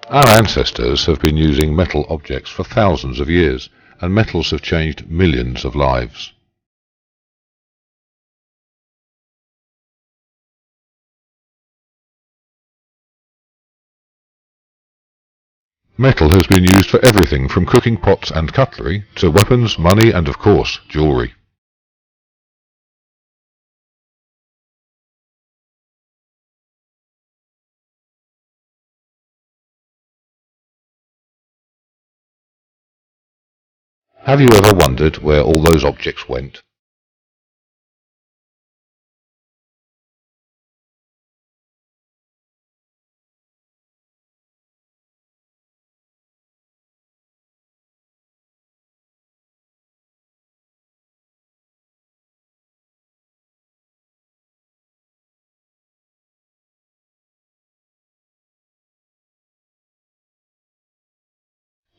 Our ancestors have been using metal objects for thousands of years, and metals have changed millions of lives. Metal has been used for everything from cooking pots and cutlery to weapons, money, and of course, jewellery. Have you ever wondered where all those objects went?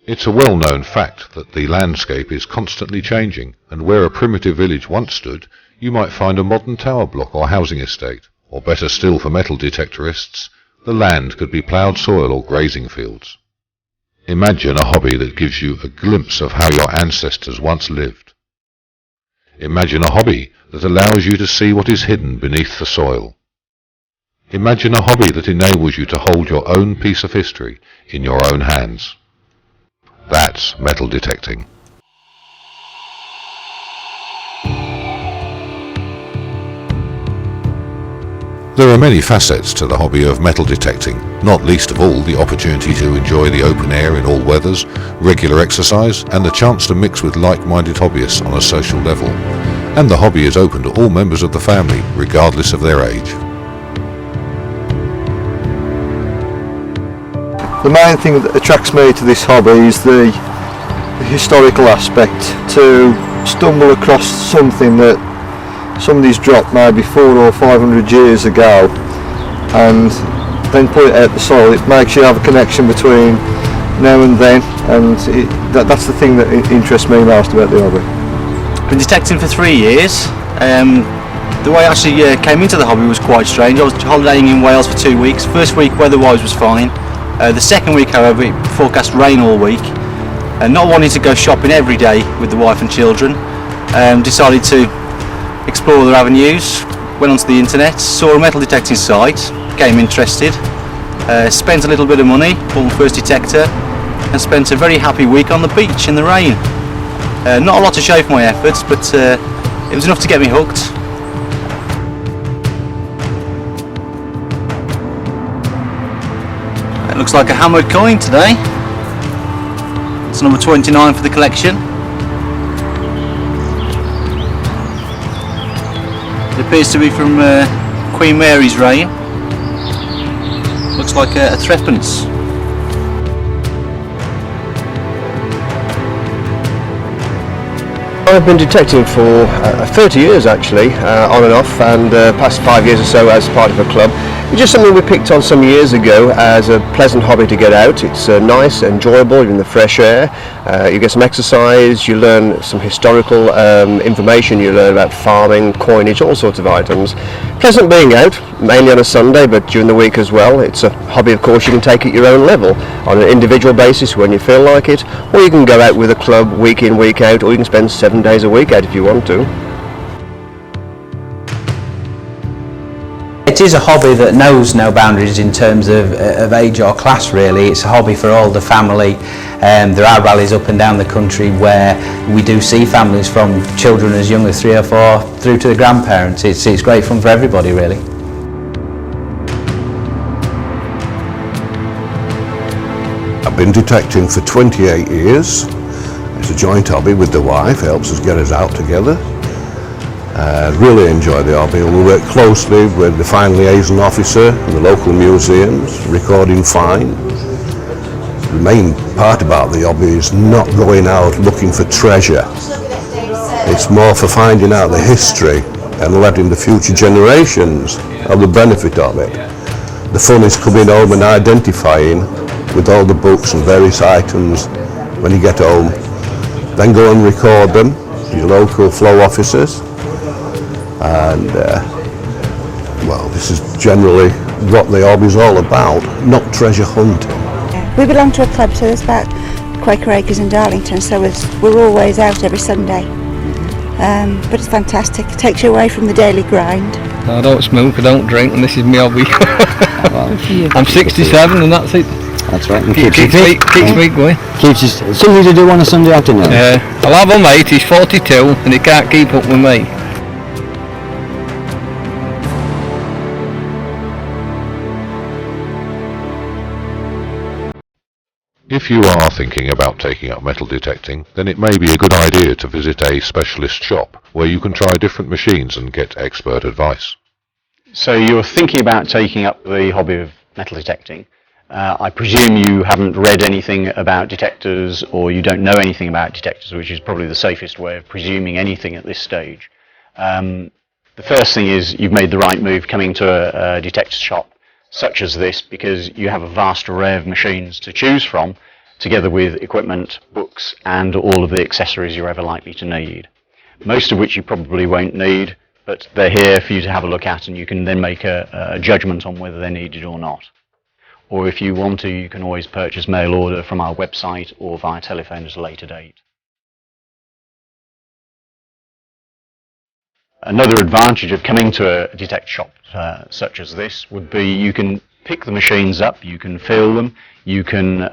It's a well-known fact that the landscape is constantly changing, and where a primitive village once stood, you might find a modern tower block or housing estate, or better still for metal detectorists, the land could be ploughed soil or grazing fields. Imagine a hobby that gives you a glimpse of how your ancestors once lived. Imagine a hobby that allows you to see what is hidden beneath the soil. Imagine a hobby that enables you to hold your own piece of history in your own hands. That's metal detecting. There are many facets to the hobby of metal detecting, not least of all the opportunity to enjoy the open air in all weathers, regular exercise, and the chance to mix with like-minded hobbyists on a social level. And the hobby is open to all members of the family, regardless of their age. The main thing that attracts me to this hobby is the historical aspect, to stumble across something that somebody's dropped maybe 400 or 500 years ago and then put it out the soil. It makes you have a connection between now and then, and that's the thing that interests me most about the hobby. I've been detecting for 3 years. The way I actually came into the hobby was quite strange. I was holidaying in Wales for 2 weeks. First week weather-wise was fine. The second week, however, it forecast rain all week. Not wanting to go shopping every day with the wife and children, decided to explore other avenues. Went onto the internet, saw a metal detecting site, became interested, spent a little bit of money, bought my first detector, and spent a very happy week on the beach in the rain. Not a lot to show for my efforts, but it was enough to get me hooked. It looks like a hammered coin today. It's number 29 for the collection. It appears to be from Queen Mary's reign. Looks like a threepence. I've been detecting for 30 years actually, on and off, and past 5 years or so as part of a club. It's just something we picked on some years ago as a pleasant hobby to get out. It's nice, enjoyable, you're in the fresh air, you get some exercise, you learn some historical information, you learn about farming, coinage, all sorts of items. Pleasant being out, mainly on a Sunday, but during the week as well. It's a hobby, of course, you can take at your own level, on an individual basis when you feel like it, or you can go out with a club week in, week out, or you can spend 7 days a week out if you want to. It is a hobby that knows no boundaries in terms of age or class really. It's a hobby for all the family. There are rallies up and down the country where we do see families from children as young as 3 or 4 through to the grandparents. It's great fun for everybody really. I've been detecting for 28 years. It's a joint hobby with the wife, it helps us get us out together. Really enjoy the hobby. We work closely with the fine liaison officer and the local museums, recording fines. The main part about the hobby is not going out looking for treasure. It's more for finding out the history and letting the future generations have the benefit of it. The fun is coming home and identifying with all the books and various items when you get home. Then go and record them to your local FLO officers. And well, this is generally what the hobby is all about, not treasure hunting. We belong to a club, so there's about Quaker Acres in Darlington, so we're always out every Sunday. But it's fantastic. It takes you away from the daily grind. I don't smoke, I don't drink, and this is my hobby. I'm 67 and that's it. That's right. And keeps me going. Keeps us something to do on a Sunday afternoon. I'll have a mate, he's 42 and he can't keep up with me. If you are thinking about taking up metal detecting, then it may be a good idea to visit a specialist shop where you can try different machines and get expert advice. So you're thinking about taking up the hobby of metal detecting. I presume you haven't read anything about detectors, or you don't know anything about detectors, which is probably the safest way of presuming anything at this stage. The first thing is you've made the right move coming to a detector shop such as this, because you have a vast array of machines to choose from, together with equipment, books and all of the accessories you're ever likely to need. Most of which you probably won't need, but they're here for you to have a look at, and you can then make a judgment on whether they're needed or not. Or if you want to, you can always purchase mail order from our website or via telephone at a later date. Another advantage of coming to a detect shop such as this would be you can pick the machines up, you can feel them, you can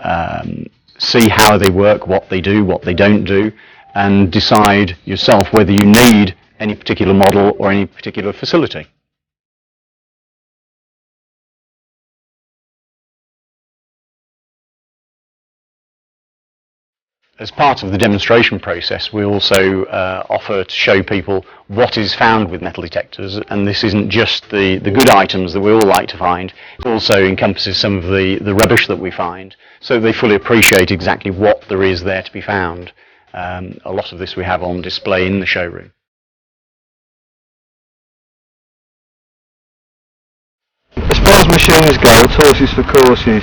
see how they work, what they do, what they don't do, and decide yourself whether you need any particular model or any particular facility. As part of the demonstration process, we also offer to show people what is found with metal detectors, and this isn't just the good items that we all like to find, it also encompasses some of the rubbish that we find, so they fully appreciate exactly what there is there to be found. A lot of this we have on display in the showroom. As far as machines go, horses for courses,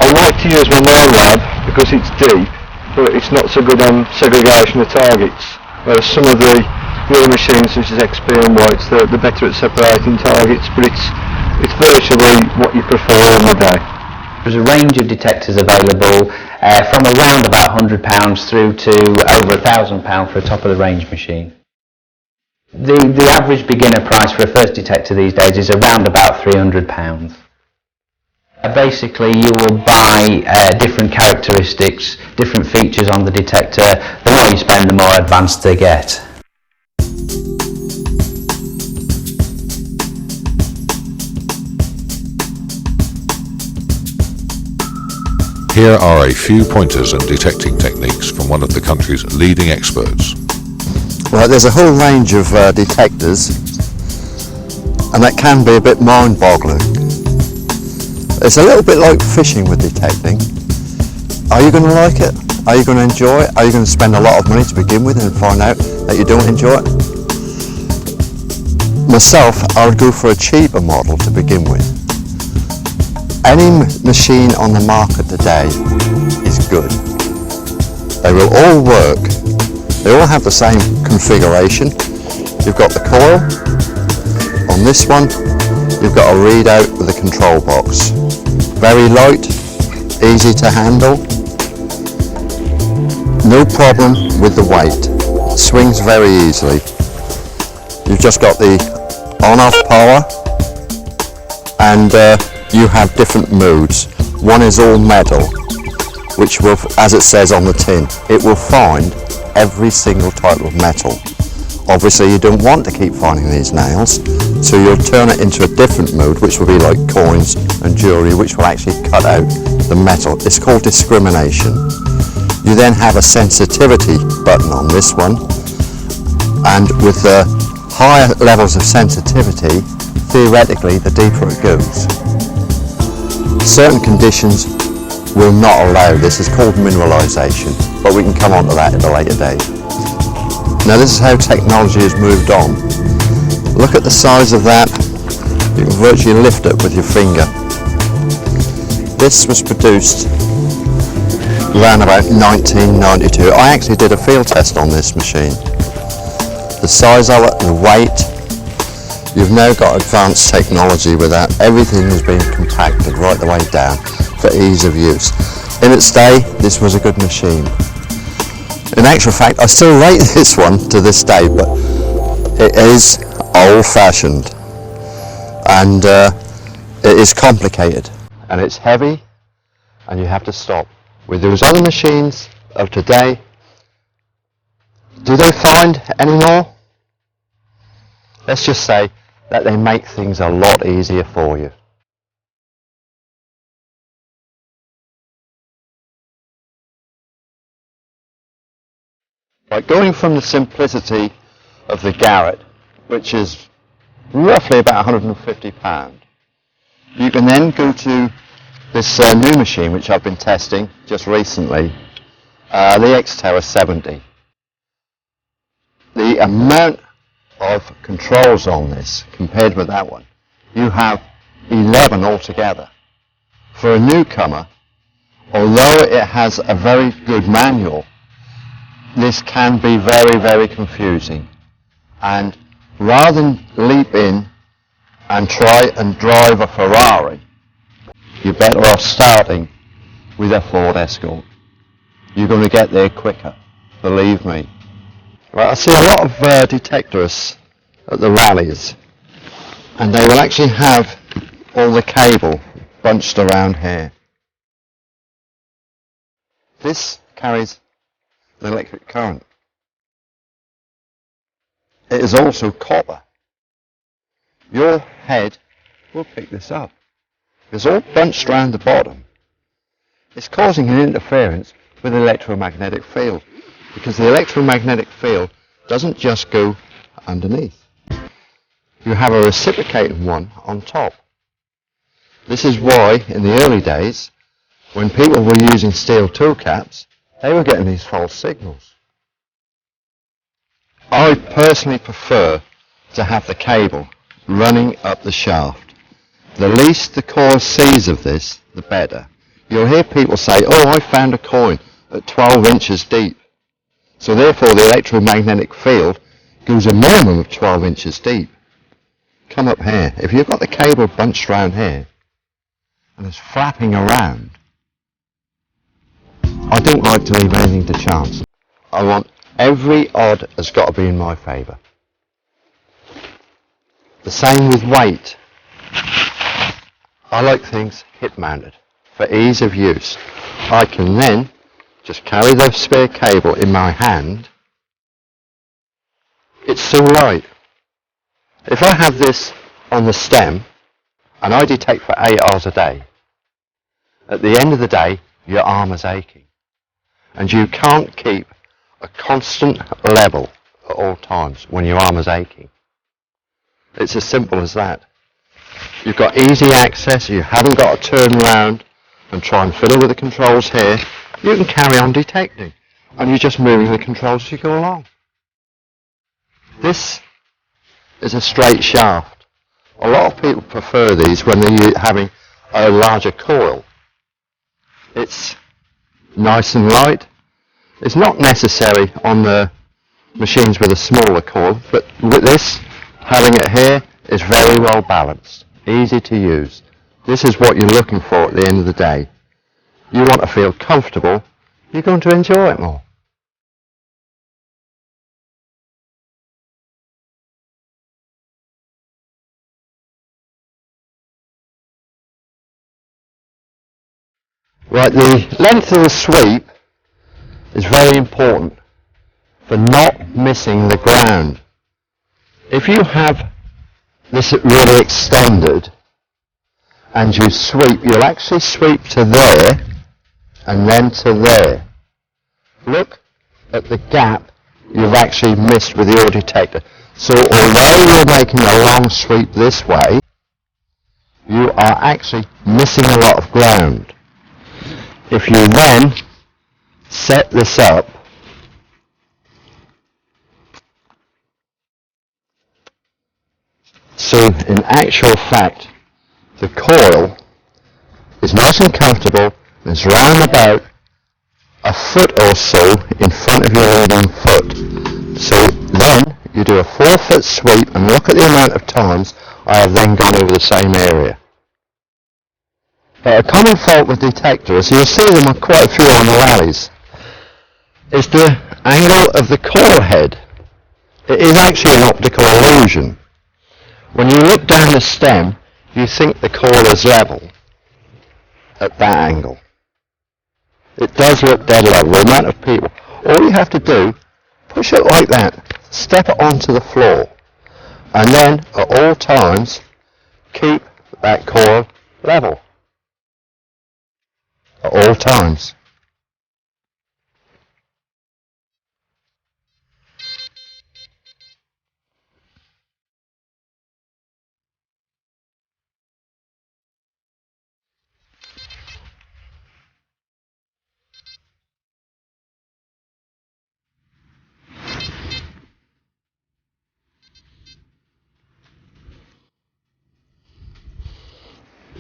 I like to use my main lab because it's deep, but it's not so good on segregation of targets, whereas some of the other machines such as XP and White's, they're better at separating targets, but it's virtually what you prefer on the day. There's a range of detectors available from around about £100 through to over £1,000 for a top of the range machine. The average beginner price for a first detector these days is around about £300. Basically you will buy different characteristics, different features on the detector. The more you spend, the more advanced they get. Here are a few pointers and detecting techniques from one of the country's leading experts. Well, there's a whole range of detectors, and that can be a bit mind-boggling. It's a little bit like fishing with detecting. Are you going to like it? Are you going to enjoy it? Are you going to spend a lot of money to begin with and find out that you don't enjoy it? Myself, I would go for a cheaper model to begin with. Any machine on the market today is good. They will all work. They all have the same configuration. You've got the coil. On this one, you've got a readout with a control box. Very light, easy to handle. No problem with the weight. It swings very easily. You've just got the on-off power, and you have different modes. One is all metal, which will, as it says on the tin, it will find every single type of metal. Obviously you don't want to keep finding these nails, so you'll turn it into a different mode, which will be like coins and jewellery, which will actually cut out the metal. It's called discrimination. You then have a sensitivity button on this one, and with the higher levels of sensitivity, theoretically the deeper it goes. Certain conditions will not allow this. It's called mineralization, but we can come on to that at a later date. Now this is how technology has moved on. Look at the size of that. You can virtually lift it with your finger. This was produced around about 1992. I actually did a field test on this machine. The size of it, the weight, You've now got advanced technology where everything has been compacted right the way down for ease of use. In its day, this was a good machine. In actual fact, I still rate this one to this day, but it is old-fashioned and it is complicated and it's heavy and you have to stop. With those other machines of today, do they find any more? Let's just say that they make things a lot easier for you. By going from the simplicity of the Garrett, which is roughly about £150, you can then go to this new machine which I've been testing just recently, the X-Terra 70. The amount of controls on this compared with that one, you have 11 altogether. For a newcomer, although it has a very good manual, this can be very, very confusing, and rather than leap in and try and drive a Ferrari, you're better off starting with a Ford Escort. You're going to get there quicker, believe me. Right, I see a lot of detectorists at the rallies, and they will actually have all the cable bunched around here. This carries an electric current. It is also copper. Your head will pick this up. It's all bunched around the bottom. It's causing an interference with the electromagnetic field, because the electromagnetic field doesn't just go underneath. You have a reciprocating one on top. This is why in the early days, when people were using steel tool caps, they were getting these false signals. I personally prefer to have the cable running up the shaft. The least the core sees of this, the better. You'll hear people say, oh, I found a coin at 12 inches deep. So therefore the electromagnetic field goes a minimum of 12 inches deep. Come up here. If you've got the cable bunched around here and it's flapping around, I don't like to leave anything to chance. I want every odd has got to be in my favour. The same with weight. I like things hip mounted for ease of use. I can then just carry the spare cable in my hand. It's so light. If I have this on the stem and I detect for 8 hours a day, at the end of the day your arm is aching. And you can't keep a constant level at all times when your arm is aching. It's as simple as that. You've got easy access, you haven't got to turn around and try and fiddle with the controls here. You can carry on detecting, and you're just moving the controls as you go along. This is a straight shaft. A lot of people prefer these when they're having a larger coil. It's nice and light. It's not necessary on the machines with a smaller coil, but with this, having it here is very well balanced, easy to use. This is what you're looking for at the end of the day. You want to feel comfortable, you're going to enjoy it more. Right, the length of the sweep is very important for not missing the ground. If you have this really extended and you sweep, you'll actually sweep to there and then to there. Look at the gap you've actually missed with your detector. So although you're making a long sweep this way, you are actually missing a lot of ground. If you then set this up so in actual fact the coil is nice and comfortable and it's round about a foot or so in front of your leading foot, so then You do a 4-foot sweep and look at the amount of times I have then gone over the same area. But a common fault with detectorists, you'll see them on quite a few on the rallies, is the angle of the coil head. It is actually an optical illusion. When you look down the stem, you think the coil is level at that angle. It does look dead level. The amount of people, all you have to do, push it like that, step it onto the floor, and then at all times keep that coil level. At all times.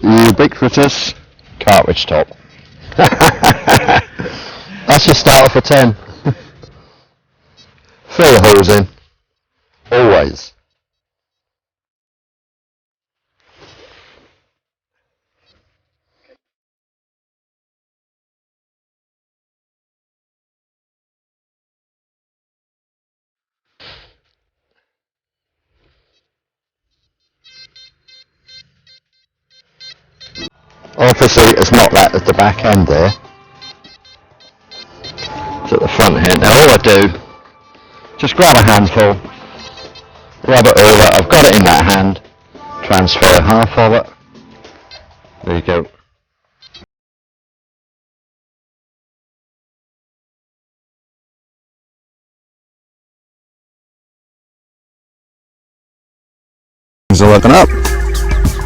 Ubiquitous cartridge top. That's your starter for 10. Fill the holes in. Always. Obviously it's not that at the back end there. It's at the front end. Now all I do, just grab a handful, rub it over, I've got it in that hand, transfer half of it. There you go. Things are looking up.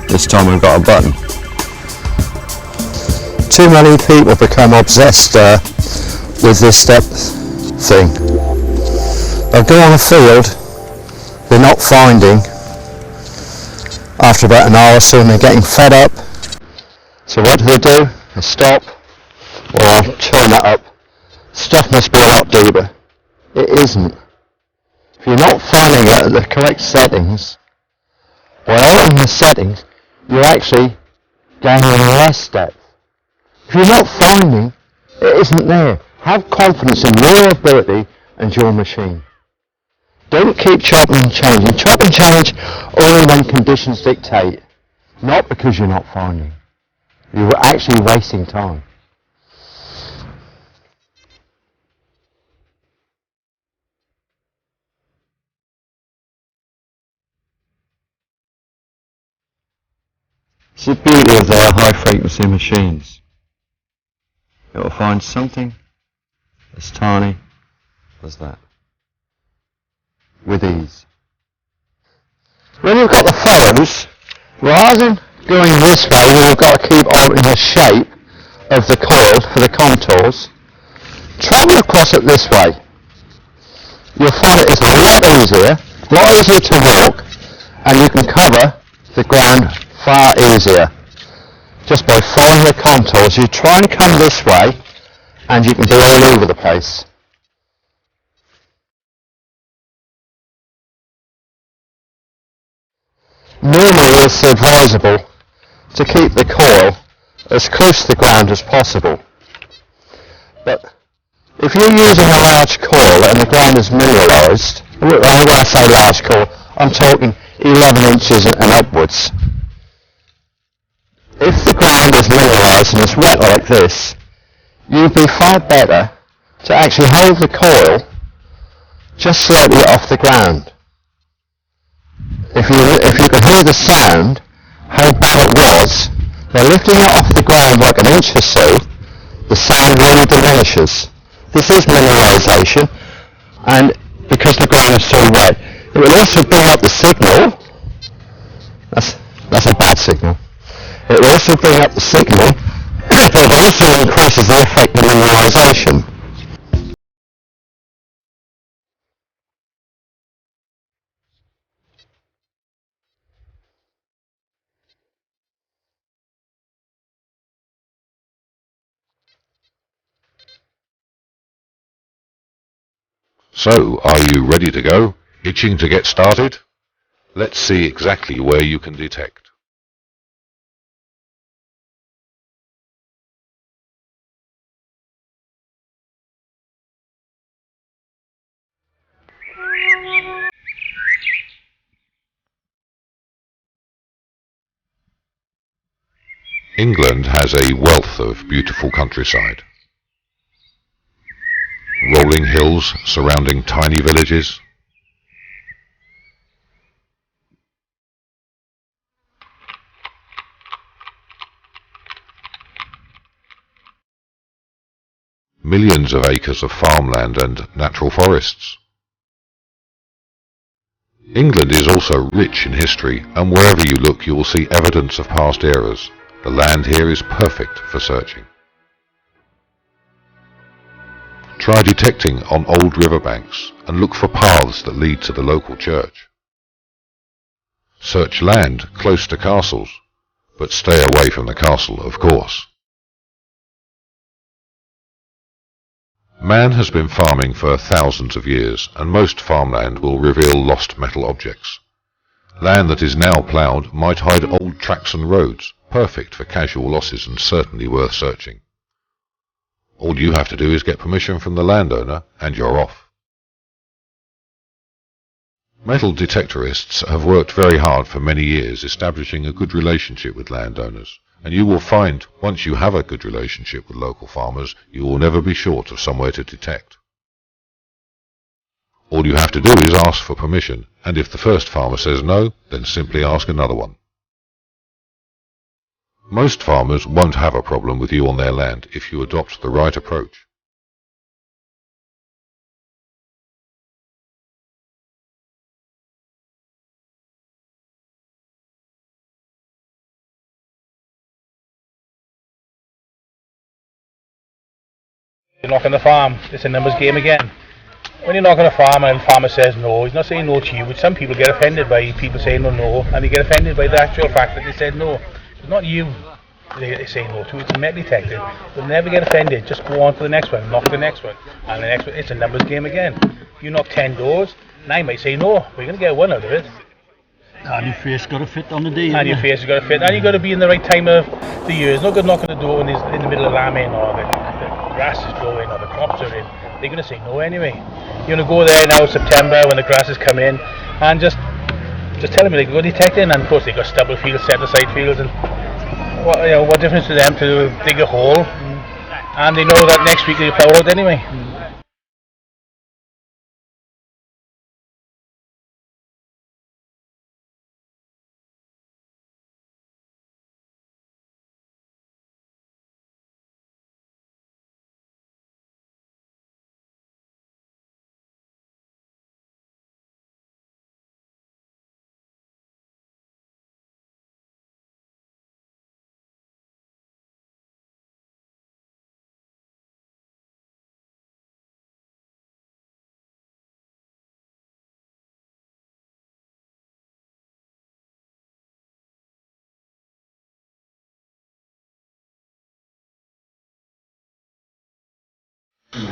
This time we've got a button. Too many people become obsessed with this step thing. They'll go on a field, they're not finding. After about an hour or so, and they're getting fed up. So what do? They stop, or turn that up. Stuff must be a lot deeper. It isn't. If you're not finding it at the correct settings, by altering the settings, you're actually gaining less depth. If you're not finding, it isn't there. Have confidence in your ability and your machine. Don't keep chopping and changing. Chop and change only when conditions dictate, not because you're not finding. You're actually wasting time. It's the beauty of their high frequency machines. It will find something as tiny as that, with ease. When you've got the FLOs, rather than going this way where you've got to keep altering the shape of the coil for the contours, travel across it this way. You'll find it is a lot easier to walk, and you can cover the ground far easier. Just by following the contours, you try and come this way, and you can be all over the place. Normally it's advisable to keep the coil as close to the ground as possible. But if you're using a large coil and the ground is mineralised, and when I say large coil, I'm talking 11 inches and upwards. If the ground is mineralised and it's wet like this, you'd be far better to actually hold the coil just slightly off the ground. If you could hear the sound, how bad it was, by lifting it off the ground like an inch or so, the sound really diminishes. This is mineralisation, and because the ground is so wet, it will also bring up the signal. That's a bad signal. It will also bring up the signal, but it also increases the effect of mineralisation. So, are you ready to go? Itching to get started? Let's see exactly where you can detect. England has a wealth of beautiful countryside. Rolling hills surrounding tiny villages. Millions of acres of farmland and natural forests. England is also rich in history, and wherever you look you will see evidence of past eras. The land here is perfect for searching. Try detecting on old riverbanks and look for paths that lead to the local church. Search land close to castles, but stay away from the castle, of course. Man has been farming for thousands of years, and most farmland will reveal lost metal objects. Land that is now ploughed might hide old tracks and roads, perfect for casual losses and certainly worth searching. All you have to do is get permission from the landowner, and you're off. Metal detectorists have worked very hard for many years establishing a good relationship with landowners, and you will find once you have a good relationship with local farmers, you will never be short of somewhere to detect. All you have to do is ask for permission, and if the first farmer says no, then simply ask another one. Most farmers won't have a problem with you on their land if you adopt the right approach. You knock on the farm, it's a numbers game again. When you knock on a farm and the farmer says no, he's not saying no to you, but some people get offended by people saying no, and they get offended by the actual fact that they said no. It's not you they say no to, it's a metal detector. They'll never get offended, just go on to the next one, knock the next one, and the next one, it's a numbers game again. You knock 10 doors, 9 might say no, but you're going to get one out of it. And your face got to fit on the day. And your face has got to fit, and you've got to be in the right time of the year. It's not good knocking the door when it's in the middle of lambing or the grass is growing or the crops are in. They're going to say no anyway. You're going to go there now September when the grass is coming in and just tell them they can go detecting, and of course they've got stubble fields, set aside fields, and what difference to them to dig a hole, and they know that next week they'll plough it out anyway.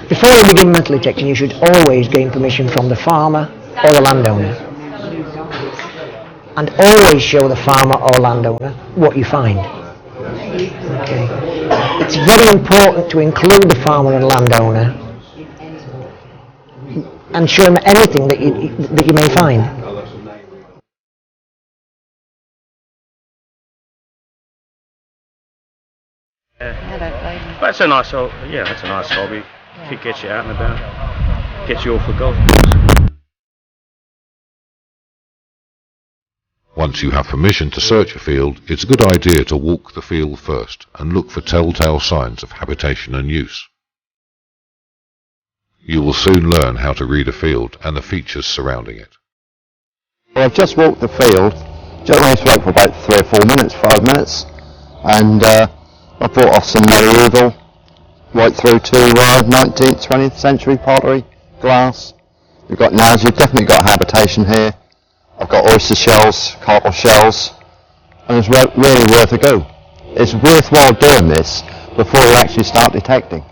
Before you begin metal detecting, you should always gain permission from the farmer or the landowner. And always show the farmer or landowner what you find. Okay. It's very important to include the farmer and landowner and show them anything that you may find. That's a nice hobby. It gets you out and about, gets you off the golf course. Once you have permission to search a field, it's a good idea to walk the field first and look for telltale signs of habitation and use. You will soon learn how to read a field and the features surrounding it. Well, I've just walked the field, just went through it for about 3 or 4 minutes, 5 minutes, and I brought off some medieval right through to 19th, 20th century pottery, glass. You've got knives, you've definitely got habitation here. I've got oyster shells, cockle shells, and it's really worth a go. It's worthwhile doing this before you actually start detecting,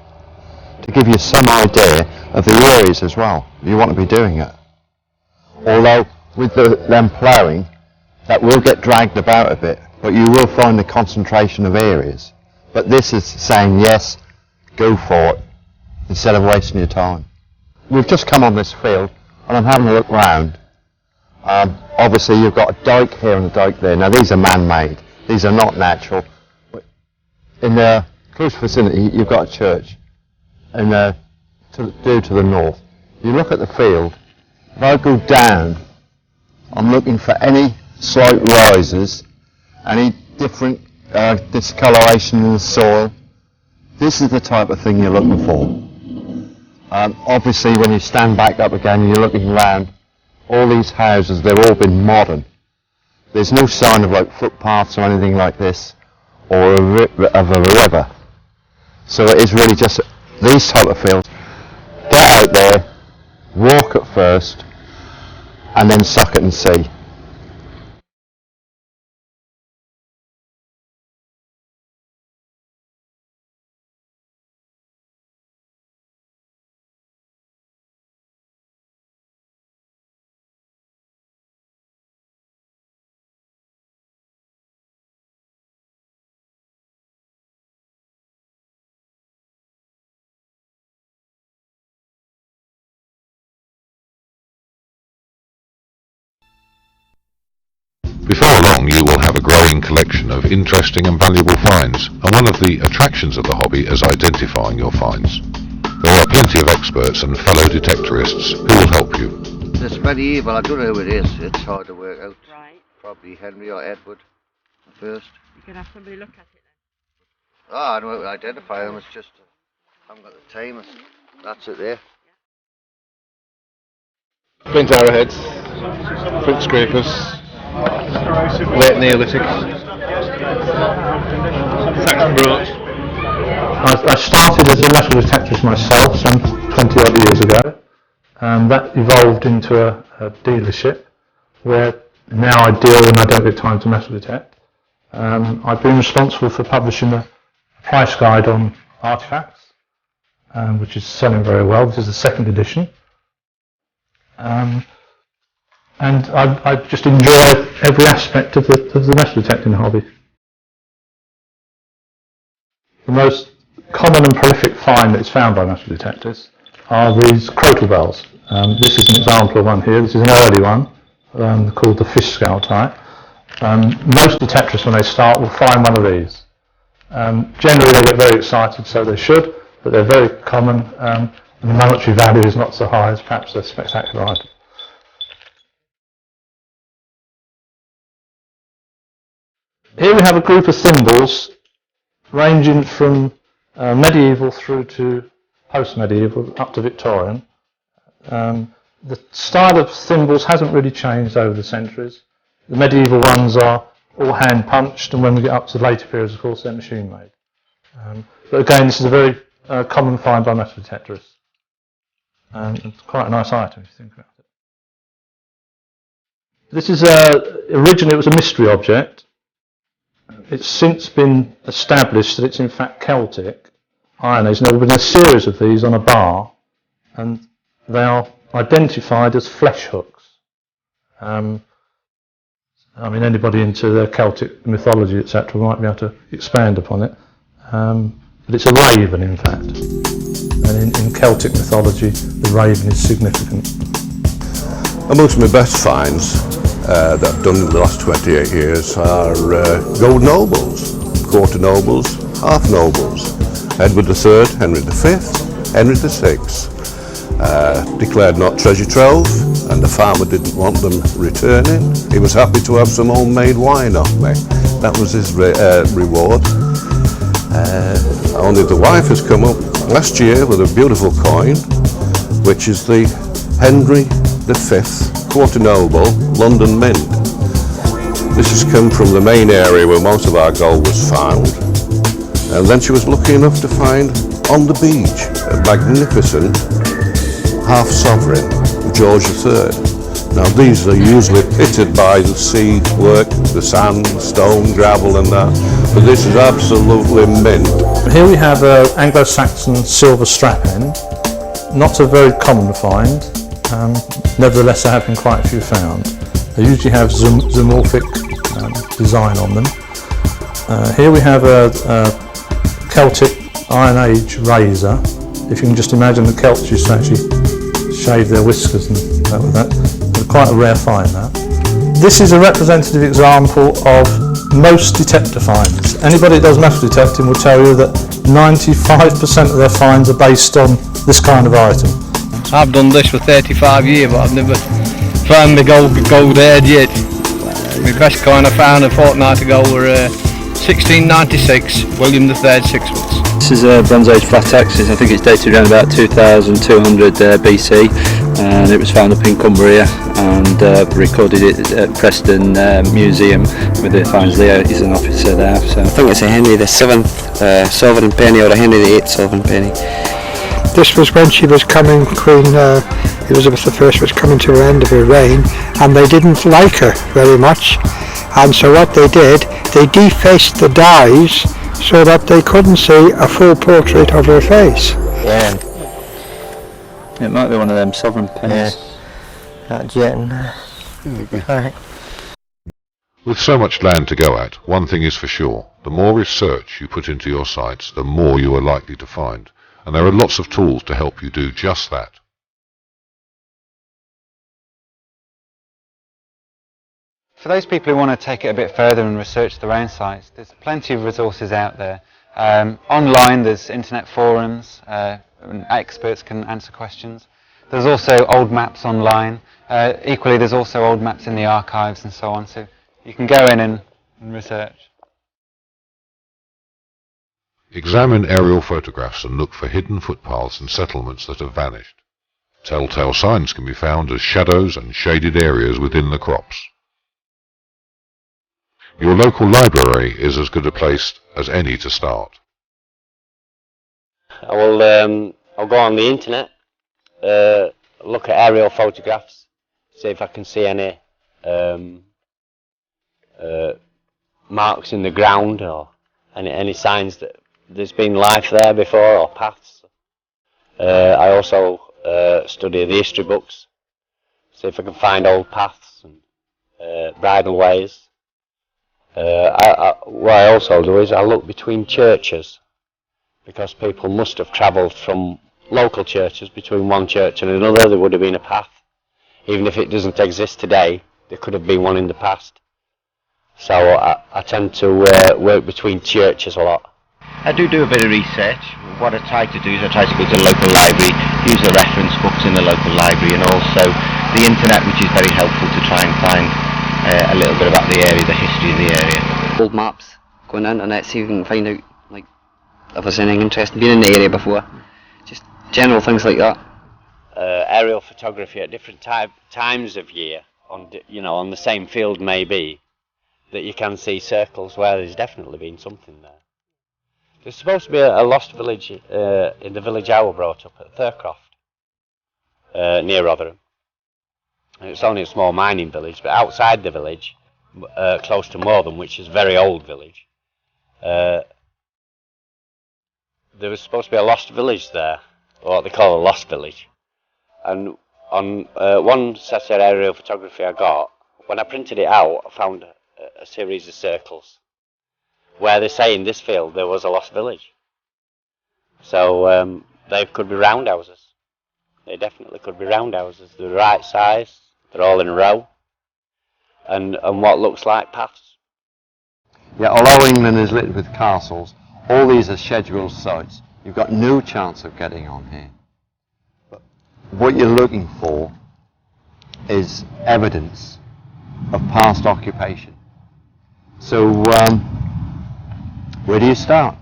to give you some idea of the areas as well you want to be doing it. although with them ploughing, that will get dragged about a bit, but you will find the concentration of areas. But this is saying, yes, go for it, instead of wasting your time. We've just come on this field, and I'm having a look round. Obviously you've got a dike here and a dike there. Now these are man-made, these are not natural. In the close vicinity you've got a church, and due to the north. You look at the field, if I go down, I'm looking for any slight rises, any different discoloration in the soil. This is the type of thing you're looking for. Obviously when you stand back up again and you're looking around, all these houses, they've all been modern. There's no sign of like footpaths or anything like this, or of a river. So it is really just these type of fields. Get out there, walk at first, and then suck it and see. Before long you will have a growing collection of interesting and valuable finds, and one of the attractions of the hobby is identifying your finds. There are plenty of experts and fellow detectorists who will help you. This medieval, I don't know who it is, it's hard to work out. Right. Probably Henry or Edward first. You can have somebody look at it then. Oh, I know how to identify them, it's just, I haven't got the time, that's it there. Flint arrowheads, flint scrapers, late Neolithic, Saxon brooch. I started as a metal detectorist myself some 20 odd years ago, and that evolved into a dealership where now I deal when I don't get time to metal detect. I've been responsible for publishing a price guide on artifacts, which is selling very well. This is the second edition. And I just enjoy every aspect of the metal detecting hobby. The most common and prolific find that is found by metal detectors are these crotal bells. This is an example of one here. This is an early one called the fish scale type. Most detectorists when they start will find one of these. Generally they get very excited, so they should, but they're very common and the monetary value is not so high as perhaps a spectacular item. Here we have a group of thimbles ranging from medieval through to post-medieval up to Victorian. The style of thimbles hasn't really changed over the centuries. The medieval ones are all hand punched, and when we get up to the later periods, of course, they're machine made. But again, this is a very common find by metal detectorists. It's quite a nice item if you think about it. This is originally it was a mystery object. It's since been established that it's in fact Celtic iron age. There have been a series of these on a bar, and they are identified as flesh hooks. I mean, anybody into the Celtic mythology, etc., might be able to expand upon it. But it's a raven, in fact. And in Celtic mythology, the raven is significant. Amongst my best finds that I've done in the last 28 years are gold nobles, quarter nobles, half nobles. Edward III, Henry V, Henry VI. Declared not treasure trove, and the farmer didn't want them returning. He was happy to have some homemade wine off me. That was his reward. Only the wife has come up last year with a beautiful coin, which is the Henry V quarter noble London Mint. This has come from the main area where most of our gold was found, and then she was lucky enough to find on the beach a magnificent half sovereign George III. Now these are usually pitted by the sea work, the sand, stone, gravel and that, but this is absolutely mint. Here we have an Anglo-Saxon silver strap end, not a very common find. nevertheless there have been quite a few found. They usually have zoomorphic design on them. Here we have a Celtic Iron Age razor. If you can just imagine, the Celts used to actually shave their whiskers and that with that. They're quite a rare find, that. This is a representative example of most detector finds. Anybody that does metal detecting will tell you that 95% of their finds are based on this kind of item. I've done this for 35 years, but I've never found the gold head yet. My best coin I found a fortnight ago were 1696, William III sixpence. This is a Bronze Age flat axis. I think it's dated around about 2200 BC, and it was found up in Cumbria and recorded it at Preston Museum with the finds liaison officer there. So I think it's a Henry VII sovereign penny or a Henry VIII sovereign penny. This was when she was coming, Queen Elizabeth I was coming to the end of her reign, and they didn't like her very much, and so what they did, they defaced the dies so that they couldn't see a full portrait of her face. Yeah. It might be one of them sovereign pennies. That jet. Right. With so much land to go at, one thing is for sure: the more research you put into your sites, the more you are likely to find, and there are lots of tools to help you do just that. For those people who want to take it a bit further and research their own sites, there's plenty of resources out there. Online there's internet forums, and experts can answer questions. There's also old maps online. Equally there's also old maps in the archives and so on, so you can go in and research. Examine aerial photographs and look for hidden footpaths and settlements that have vanished. Telltale signs can be found as shadows and shaded areas within the crops. Your local library is as good a place as any to start. I'll go on the internet, look at aerial photographs, see if I can see any marks in the ground or any signs that there's been life there before or paths. I also study the history books, see if I can find old paths and bridleways. What I also do is I look between churches, because people must have travelled from local churches between one church and another. There would have been a path. Even if it doesn't exist today, there could have been one in the past. So I tend to work between churches a lot. I do a bit of research. What I try to do is I try to go to the local library, use the reference books in the local library, and also the internet, which is very helpful to try and find a little bit about the area, the history of the area. Old maps, go on the internet, see if you can find out like if there's anything interesting, been in the area before, just general things like that. Aerial photography at different times of year, on the same field maybe, that you can see circles where there's definitely been something there. There's supposed to be a lost village in the village I was brought up at, Thurcroft, near Rotherham. It's only a small mining village, but outside the village, close to Mortham, which is a very old village, there was supposed to be a lost village there, or what they call a lost village. And on one set of aerial photography I got, when I printed it out, I found a series of circles where they say in this field there was a lost village. So they could be roundhouses. They definitely could be roundhouses. They're the right size. They're all in a row, and what looks like paths. Yeah, although England is littered with castles, all these are scheduled sites. You've got no chance of getting on here. But what you're looking for is evidence of past occupation. So, where do you start?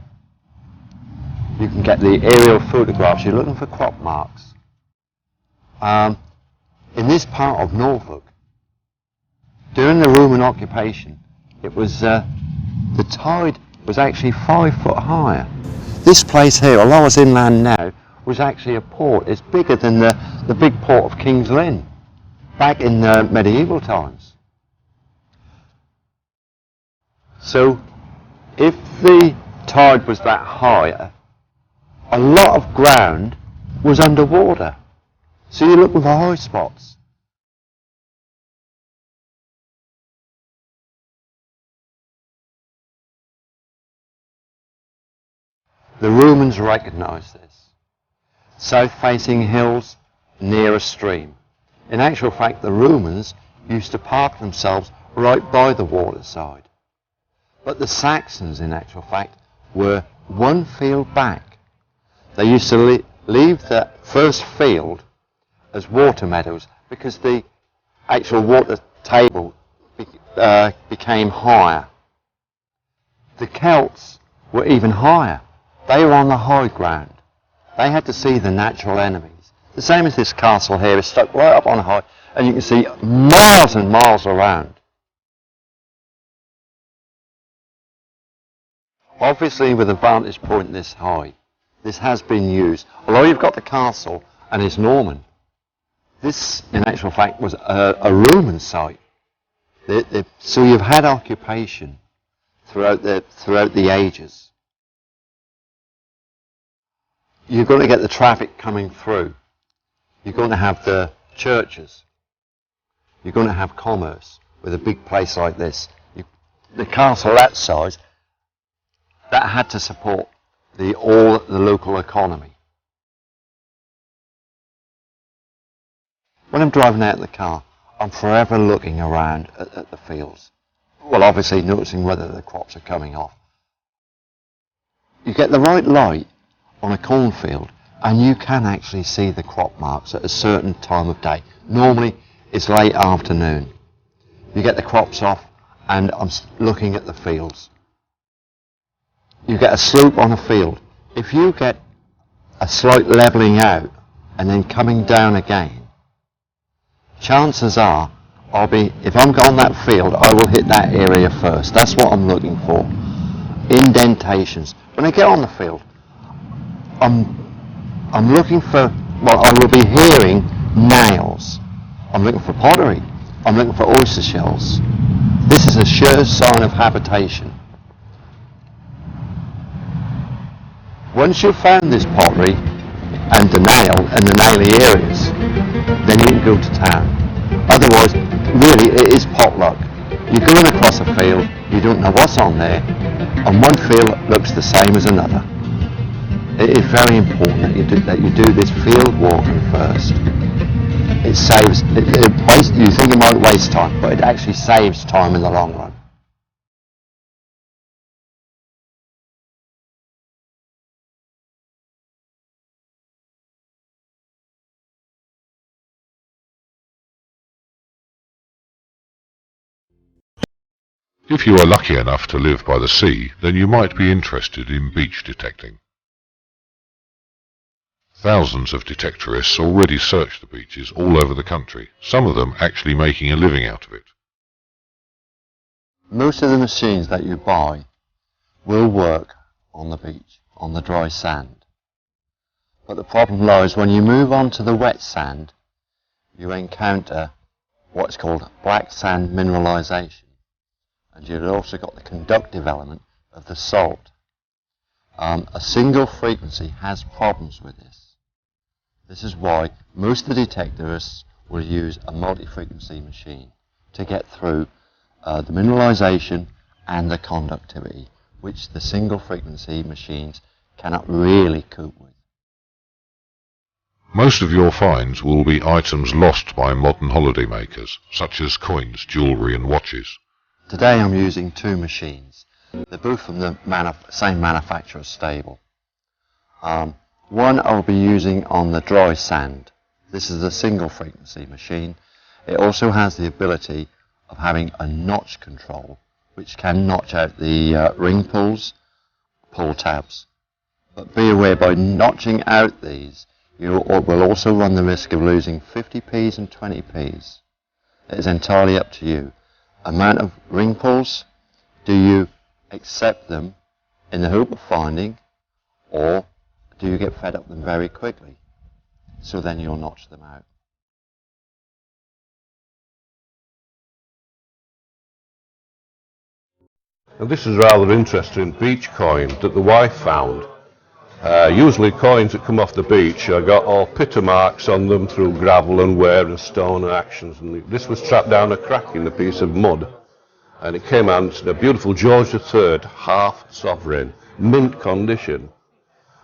You can get the aerial photographs. You're looking for crop marks. In this part of Norfolk, during the Roman occupation, it was the tide was actually 5 foot higher. This place here, although it's inland now, was actually a port. It's bigger than the big port of King's Lynn back in medieval times. So, if the tide was that high, a lot of ground was underwater. So you're looking for high spots. The Romans recognised this. South-facing hills near a stream. In actual fact, the Romans used to park themselves right by the waterside. But the Saxons, in actual fact, were one field back. They used to leave the first field as water meadows because the actual water table became higher. The Celts were even higher. They were on the high ground. They had to see the natural enemies. The same as this castle here is stuck right up on high, and you can see miles and miles around. Obviously, with a vantage point this high, this has been used. Although you've got the castle and it's Norman, this, in actual fact, was a Roman site. So you've had occupation throughout the ages. You're going to get the traffic coming through. You're going to have the churches. You're going to have commerce with a big place like this. The castle that size, that had to support all the local economy. When I'm driving out in the car, I'm forever looking around at the fields. Well, obviously noticing whether the crops are coming off. You get the right light on a cornfield and you can actually see the crop marks at a certain time of day. Normally it's late afternoon. You get the crops off and I'm looking at the fields. You get a slope on a field. If you get a slight levelling out and then coming down again, chances are if I'm on that field, I will hit that area first. That's what I'm looking for. Indentations. When I get on the field, I'm looking for, well, I will be hearing nails. I'm looking for pottery. I'm looking for oyster shells. This is a sure sign of habitation. Once you've found this pottery and the naily areas, then you can go to town. Otherwise, really, it is potluck. You're going across a field, you don't know what's on there, and one field looks the same as another. It is very important that you do this field walking first. It saves, you think it might waste time, but it actually saves time in the long run. If you are lucky enough to live by the sea, then you might be interested in beach detecting. Thousands of detectorists already search the beaches all over the country, some of them actually making a living out of it. Most of the machines that you buy will work on the beach, on the dry sand. But the problem lies when you move on to the wet sand, you encounter what's called black sand mineralization. And you've also got the conductive element of the salt. A single frequency has problems with this. This is why most of the detectorists will use a multi-frequency machine to get through the mineralization and the conductivity, which the single frequency machines cannot really cope with. Most of your finds will be items lost by modern holidaymakers, such as coins, jewellery and watches. Today I'm using two machines. They're both from the same manufacturer stable. One I'll be using on the dry sand. This is a single frequency machine. It also has the ability of having a notch control, which can notch out the ring pulls, pull tabs. But be aware, by notching out these, you will also run the risk of losing 50p's and 20p's. It is entirely up to you. Amount of ring pulls, do you accept them in the hope of finding, or do you get fed up with them very quickly? So then you'll notch them out. Now this is a rather interesting beach coin that the wife found. Usually coins that come off the beach got all pitter marks on them through gravel and wear and stone and actions. And this was trapped down a crack in a piece of mud. And it came out a beautiful George III, half sovereign, mint condition.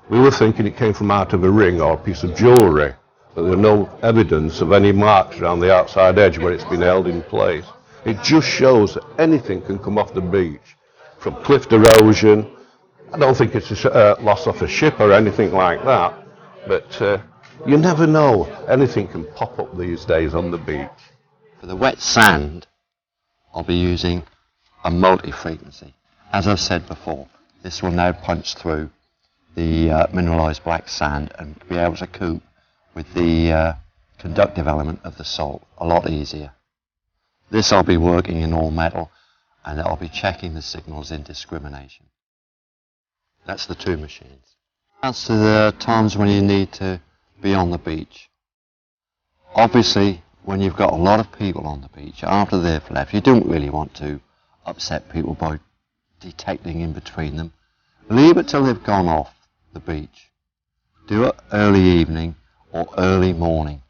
We were thinking it came from out of a ring or a piece of jewellery, but there was no evidence of any marks around the outside edge where it's been held in place. It just shows that anything can come off the beach, from cliff erosion. I don't think it's a loss off a ship or anything like that, but you never know. Anything can pop up these days on the beach. For the wet sand, I'll be using a multi-frequency. As I've said before, this will now punch through the mineralised black sand and be able to cope with the conductive element of the salt a lot easier. This I'll be working in all metal, and I'll be checking the signals in discrimination. That's the two machines. As to the times when you need to be on the beach, obviously when you've got a lot of people on the beach after they've left, you don't really want to upset people by detecting in between them. Leave it till they've gone off the beach. Do it early evening or early morning.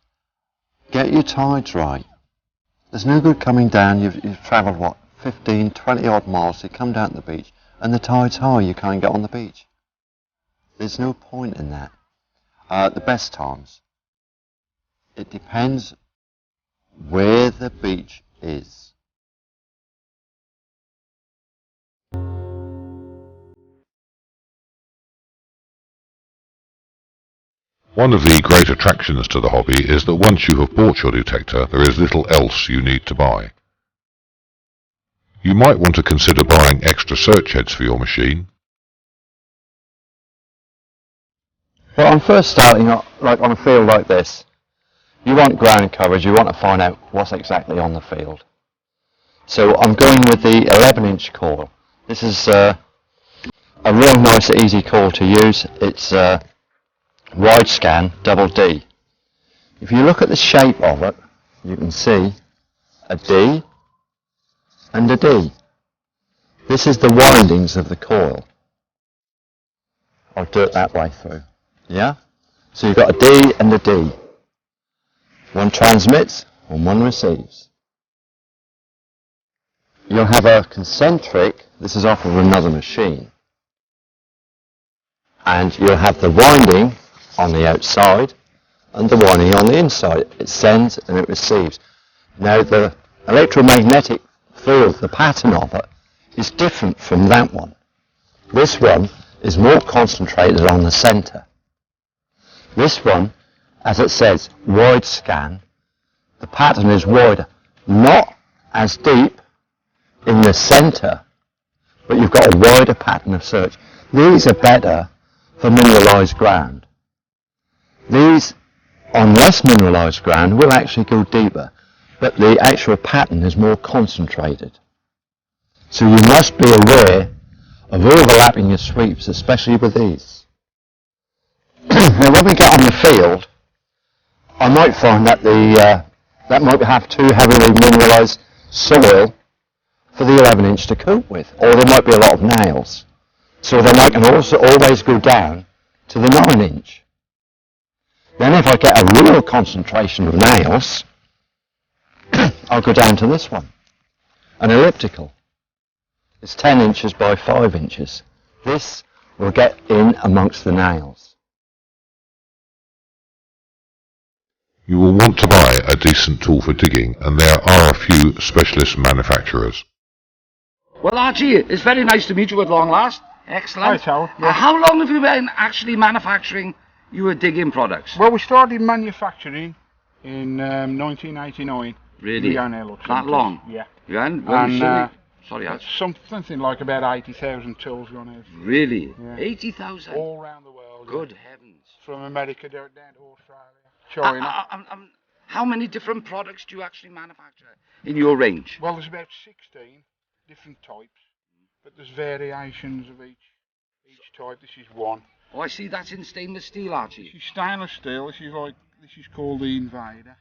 Get your tides right. There's no good coming down, you've travelled what, 15, 20 odd miles to come down to the beach and the tide's high, you can't get on the beach. There's no point in that. The best times, it depends where the beach is. One of the great attractions to the hobby is that once you have bought your detector, there is little else you need to buy. You might want to consider buying extra search heads for your machine. Well, I'm first starting like on a field like this. You want ground coverage, you want to find out what's exactly on the field. So I'm going with the 11-inch coil. This is a real nice, easy coil to use. It's wide scan, double D. If you look at the shape of it, you can see a D and a D. This is the windings of the coil. I'll do it that way through. Yeah? So you've got a D and a D. One transmits and one receives. You'll have a concentric, this is off of another machine. And you'll have the winding on the outside and the winding on the inside. It sends and it receives. Now the electromagnetic field, the pattern of it, is different from that one. This one is more concentrated on the centre. This one, as it says, wide scan, the pattern is wider, not as deep in the centre, but you've got a wider pattern of search. These are better for mineralised ground. These, on less mineralised ground, will actually go deeper, but the actual pattern is more concentrated. So you must be aware of overlapping your sweeps, especially with these. Now when we get on the field, I might find that that might have too heavily mineralised soil for the 11-inch to cope with, or there might be a lot of nails. So then I can also always go down to the 9-inch. Then if I get a real concentration of nails, I'll go down to this one, an elliptical. It's 10 inches by 5 inches. This will get in amongst the nails. You will want to buy a decent tool for digging, and there are a few specialist manufacturers. Well, Archie, it's very nice to meet you at long last. Excellent. Hi, Hal. Yeah. How long have you been actually manufacturing your digging products? Well, we started manufacturing in 1989. Really? That long? Yeah. Yeah, and sorry, something like about 80,000 tools gone out. Really? Yeah. 80,000? All around the world. Good yeah. heavens. From America down to Australia, China. How many different products do you actually manufacture in your range? Well, there's about 16 different types, but there's variations of each type. This is one. Oh, I see. That's in stainless steel, Archie. This is stainless steel. This is called the Invader,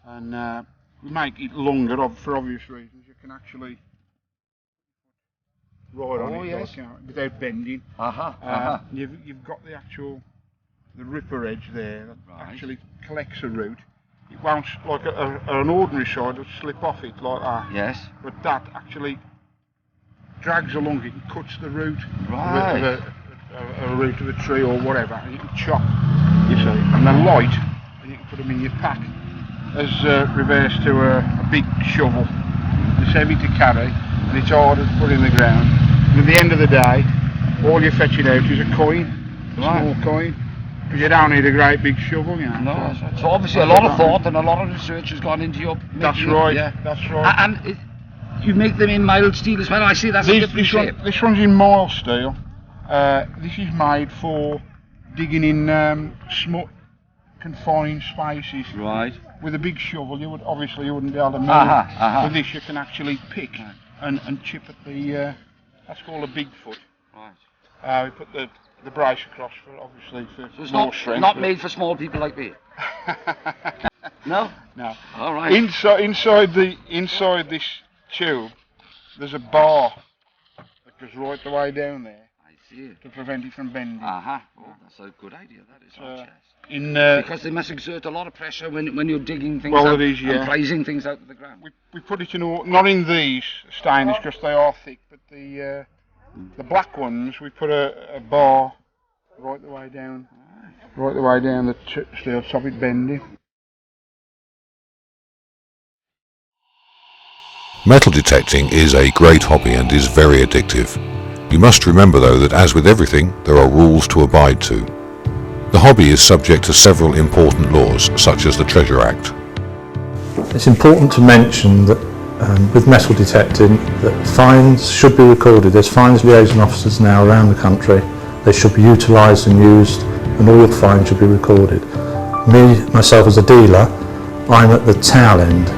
and we make it longer for obvious reasons. You can actually right on Oh, it, yes. like, without bending. You've got the ripper edge there that actually collects a root. It won't, like an ordinary side would slip off it like that. Yes. But that actually drags along it and cuts the root Right. of a root of a tree or whatever, and you can chop, you see. And they're light, and you can put them in your pack as reverse to a big shovel. It's heavy to carry, and it's harder to put in the ground. And at the end of the day, all you're fetching out is a coin, a small coin. Because you don't need a great big shovel, you know. No, so obviously a lot of thought and a lot of research has gone into your... That's right, that's right. And you make them in mild steel as well. I see that's a different shape. This one's in mild steel. This is made for digging in small, confined spaces. Right. With a big shovel, you wouldn't be able to move. With this, you can actually pick and chip at the. That's called a big foot. Right. We put the brace across for obviously for So it's more strength. not made for small people like me. No. No. All right. Inside this tube, there's a bar that goes right the way down there. I see. To prevent it from bending. Oh, that's a good idea. That is. Because they must exert a lot of pressure when you're digging things out it is, and prizing things out of the ground. We put it in not in these stainless because they are thick, but the black ones we put a bar right the way down the steel, stop it bending. Metal detecting is a great hobby and is very addictive. You must remember though that as with everything, there are rules to abide to. The hobby is subject to several important laws, such as the Treasure Act. It's important to mention that with metal detecting, that fines should be recorded. There's fines liaison officers now around the country. They should be utilised and used, and all your fines should be recorded. Myself as a dealer, I'm at the tail end.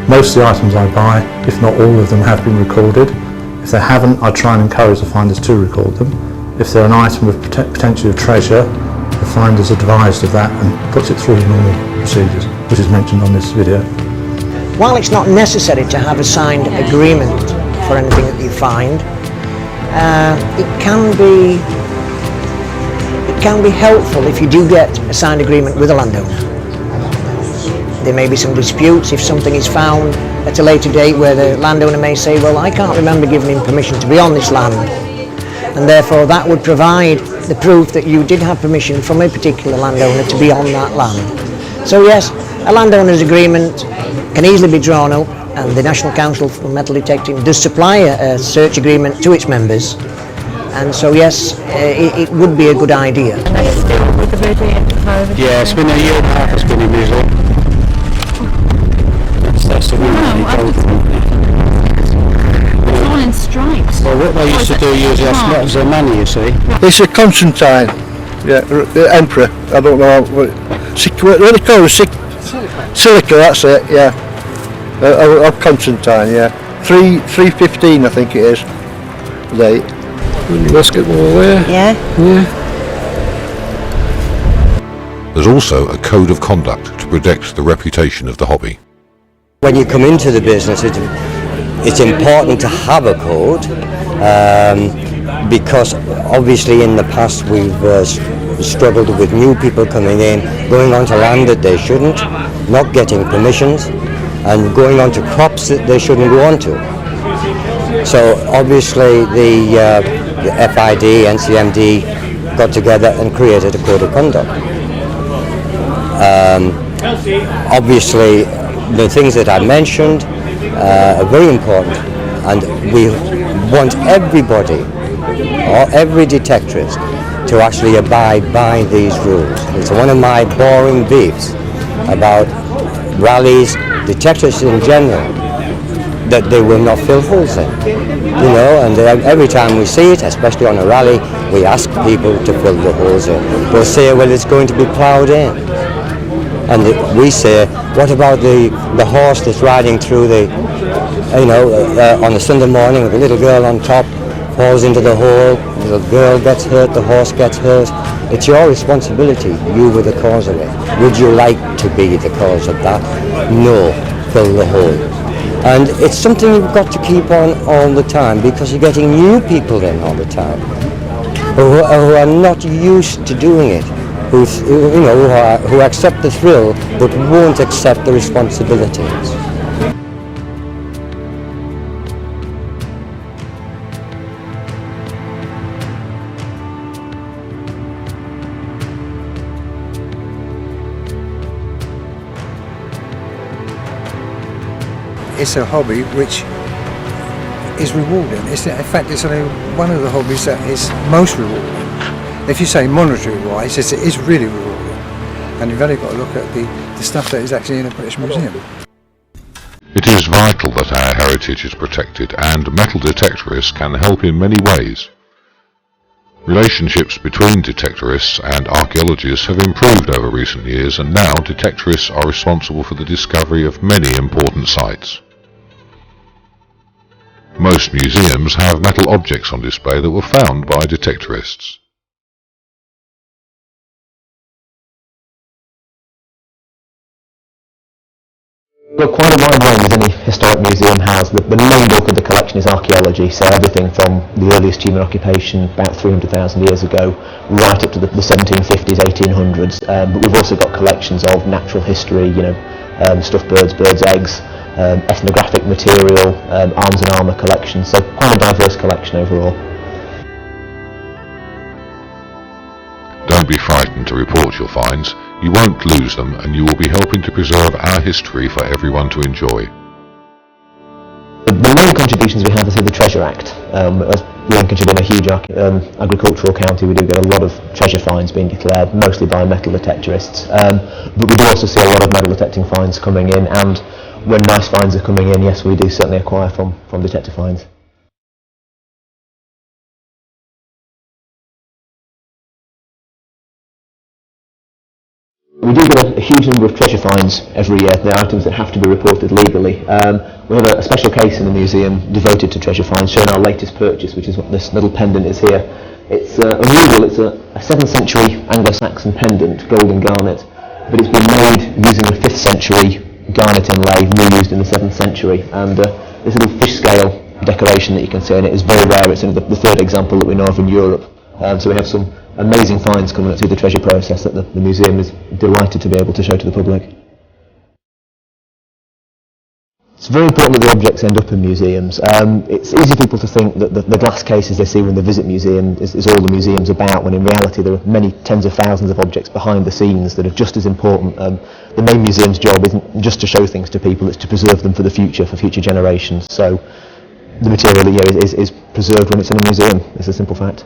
Most of the items I buy, if not all of them, have been recorded. If they haven't, I try and encourage the finders to record them. If they're an item of potentially of treasure, the finder's advised of that and puts it through the normal procedures, which is mentioned on this video. While it's not necessary to have a signed agreement for anything that you find, it can be helpful if you do get a signed agreement with a landowner. There may be some disputes if something is found at a later date where the landowner may say, well, I can't remember giving him permission to be on this land, and therefore that would provide the proof that you did have permission from a particular landowner to be on that land. So yes, a landowner's agreement can easily be drawn up, and the National Council for Metal Detecting does supply a search agreement to its members, and so yes, it would be a good idea. Yeah, it's been a year and a half it's been in museum. That's the one. It's all in stripes. Well, what they used to do usually as their money, you see. It's a Constantine, the emperor. I don't know what they call it. Silica, that's it. Yeah, of Constantine. Yeah, 315, I think it is. Date. Basketball there. Yeah. There's also a code of conduct to protect the reputation of the hobby. When you come into the business, it's important to have a code, because obviously in the past we've struggled with new people coming in, going onto land that they shouldn't, not getting permissions, and going onto crops that they shouldn't go onto. So obviously the FID, NCMD got together and created a code of conduct. Obviously the things that I mentioned are very important, and we want everybody, or every detectorist, to actually abide by these rules. It's one of my boring beefs about rallies, detectorists in general, that they will not fill holes in. You know, and every time we see it, especially on a rally, we ask people to fill the holes in. They'll say, well, it's going to be ploughed in. And we say, what about the horse that's riding through the, on a Sunday morning with a little girl on top, falls into the hole, the little girl gets hurt, the horse gets hurt. It's your responsibility. You were the cause of it. Would you like to be the cause of that? No. Fill the hole. And it's something you've got to keep on all the time, because you're getting new people in all the time who are not used to doing it, who accept the thrill but won't accept the responsibilities. It's a hobby which is rewarding. In fact, it's only one of the hobbies that is most rewarding. If you say monetary-wise, it is really rewarding. And you've only got to look at the stuff that is actually in the British Museum. It is vital that our heritage is protected, and metal detectorists can help in many ways. Relationships between detectorists and archaeologists have improved over recent years, and now detectorists are responsible for the discovery of many important sites. Most museums have metal objects on display that were found by detectorists. We've got quite a wide range as any historic museum has. The main bulk of the collection is archaeology, so everything from the earliest human occupation about 300,000 years ago right up to the 1750s, 1800s. But we've also got collections of natural history, stuffed birds, birds' eggs, ethnographic material, arms and armour collection, so quite a diverse collection overall. Don't be frightened to report your finds. You won't lose them, and you will be helping to preserve our history for everyone to enjoy. The main contributions we have are through the Treasure Act. As Lincolnshire being a huge agricultural county, we do get a lot of treasure finds being declared, mostly by metal detectorists. But we do also see a lot of metal detecting finds coming in, and when nice finds are coming in, yes, we do certainly acquire from detector finds. We do get a huge number of treasure finds every year. They're items that have to be reported legally. We have a special case in the museum devoted to treasure finds, showing our latest purchase, which is what this little pendant is here. It's unusual. It's a 7th century Anglo-Saxon pendant, gold and garnet, but it's been made using a 5th century garnet inlay reused in the 7th century. And this little fish scale decoration that you can see in it is very rare. It's the 3rd example that we know of in Europe. So we have some amazing finds coming up through the treasure process that the museum is delighted to be able to show to the public. It's very important that the objects end up in museums. It's easy for people to think that the glass cases they see when they visit museum is all the museum's about, when in reality there are many tens of thousands of objects behind the scenes that are just as important. The main museum's job isn't just to show things to people, it's to preserve them for the future, for future generations. So the material is preserved when it's in a museum. It's a simple fact.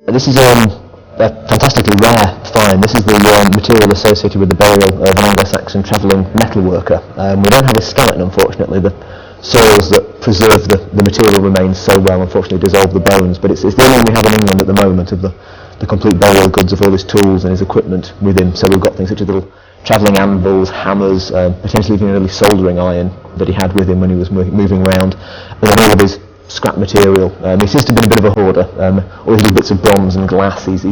This is a fantastically rare find. This is the material associated with the burial of an Anglo-Saxon travelling metal worker. We don't have his skeleton, unfortunately. The soils that preserve the material remains so well, unfortunately, dissolve the bones. But it's the only one we have in England at the moment of the complete burial goods of all his tools and his equipment with him. So we've got things such as little travelling anvils, hammers, potentially even early soldering iron that he had with him when he was moving around, and then all of his scrap material. He seems to have been a bit of a hoarder. All these little bits of bronze and glass he's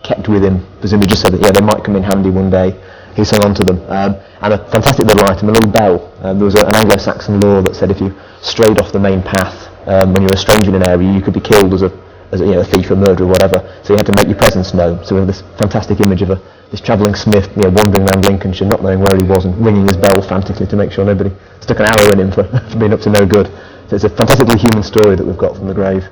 kept with him, presumably just so that they might come in handy one day. He's hung on to them. And a fantastic little item, a little bell. There was an Anglo-Saxon law that said if you strayed off the main path when you were a stranger in an area, you could be killed as a thief, a murderer, whatever. So you had to make your presence known. So we have this fantastic image of this travelling smith, wandering around Lincolnshire, not knowing where he was, and ringing his bell frantically to make sure nobody stuck an arrow in him for being up to no good. So it's a fantastically human story that we've got from the grave.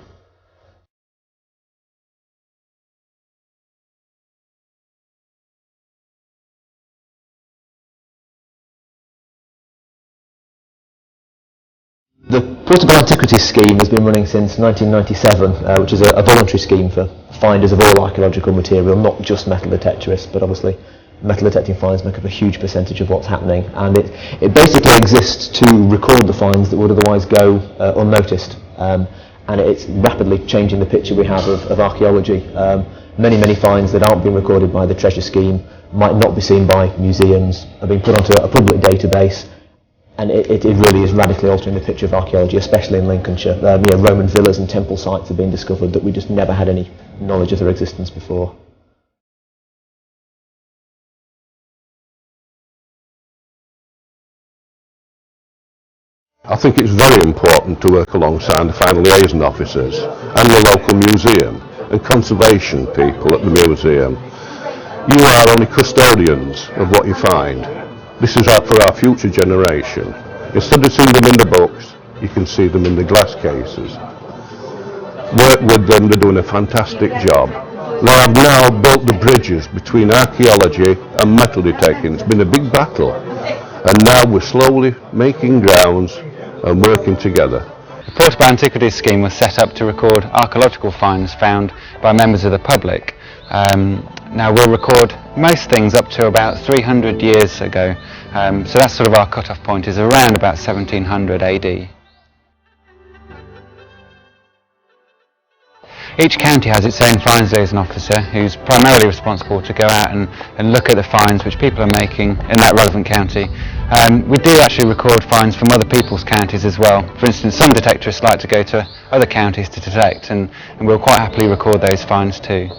The Portable Antiquities scheme has been running since 1997, which is a voluntary scheme for finders of all archaeological material, not just metal detectorists, but obviously metal detecting finds make up a huge percentage of what's happening, and it basically exists to record the finds that would otherwise go unnoticed, and it's rapidly changing the picture we have of archaeology. Many finds that aren't being recorded by the treasure scheme, might not be seen by museums, are being put onto a public database, and it really is radically altering the picture of archaeology, especially in Lincolnshire. Roman villas and temple sites have been discovered that we just never had any knowledge of their existence before. I think it's very important to work alongside the fine liaison officers and the local museum and conservation people at the museum. You are only custodians of what you find. This is out for our future generation. Instead of seeing them in the books, you can see them in the glass cases. Work with them, they're doing a fantastic job. They have now built the bridges between archaeology and metal detecting. It's been a big battle, and now we're slowly making grounds and working together. The Portable Antiquities Scheme was set up to record archaeological finds found by members of the public. Now we'll record most things up to about 300 years ago, so that's sort of our cut-off point, is around about 1700 AD. Each county has its own finds liaison officer who's primarily responsible to go out and look at the finds which people are making in that relevant county. We do actually record finds from other people's counties as well. For instance, some detectorists like to go to other counties to detect, and we'll quite happily record those finds too.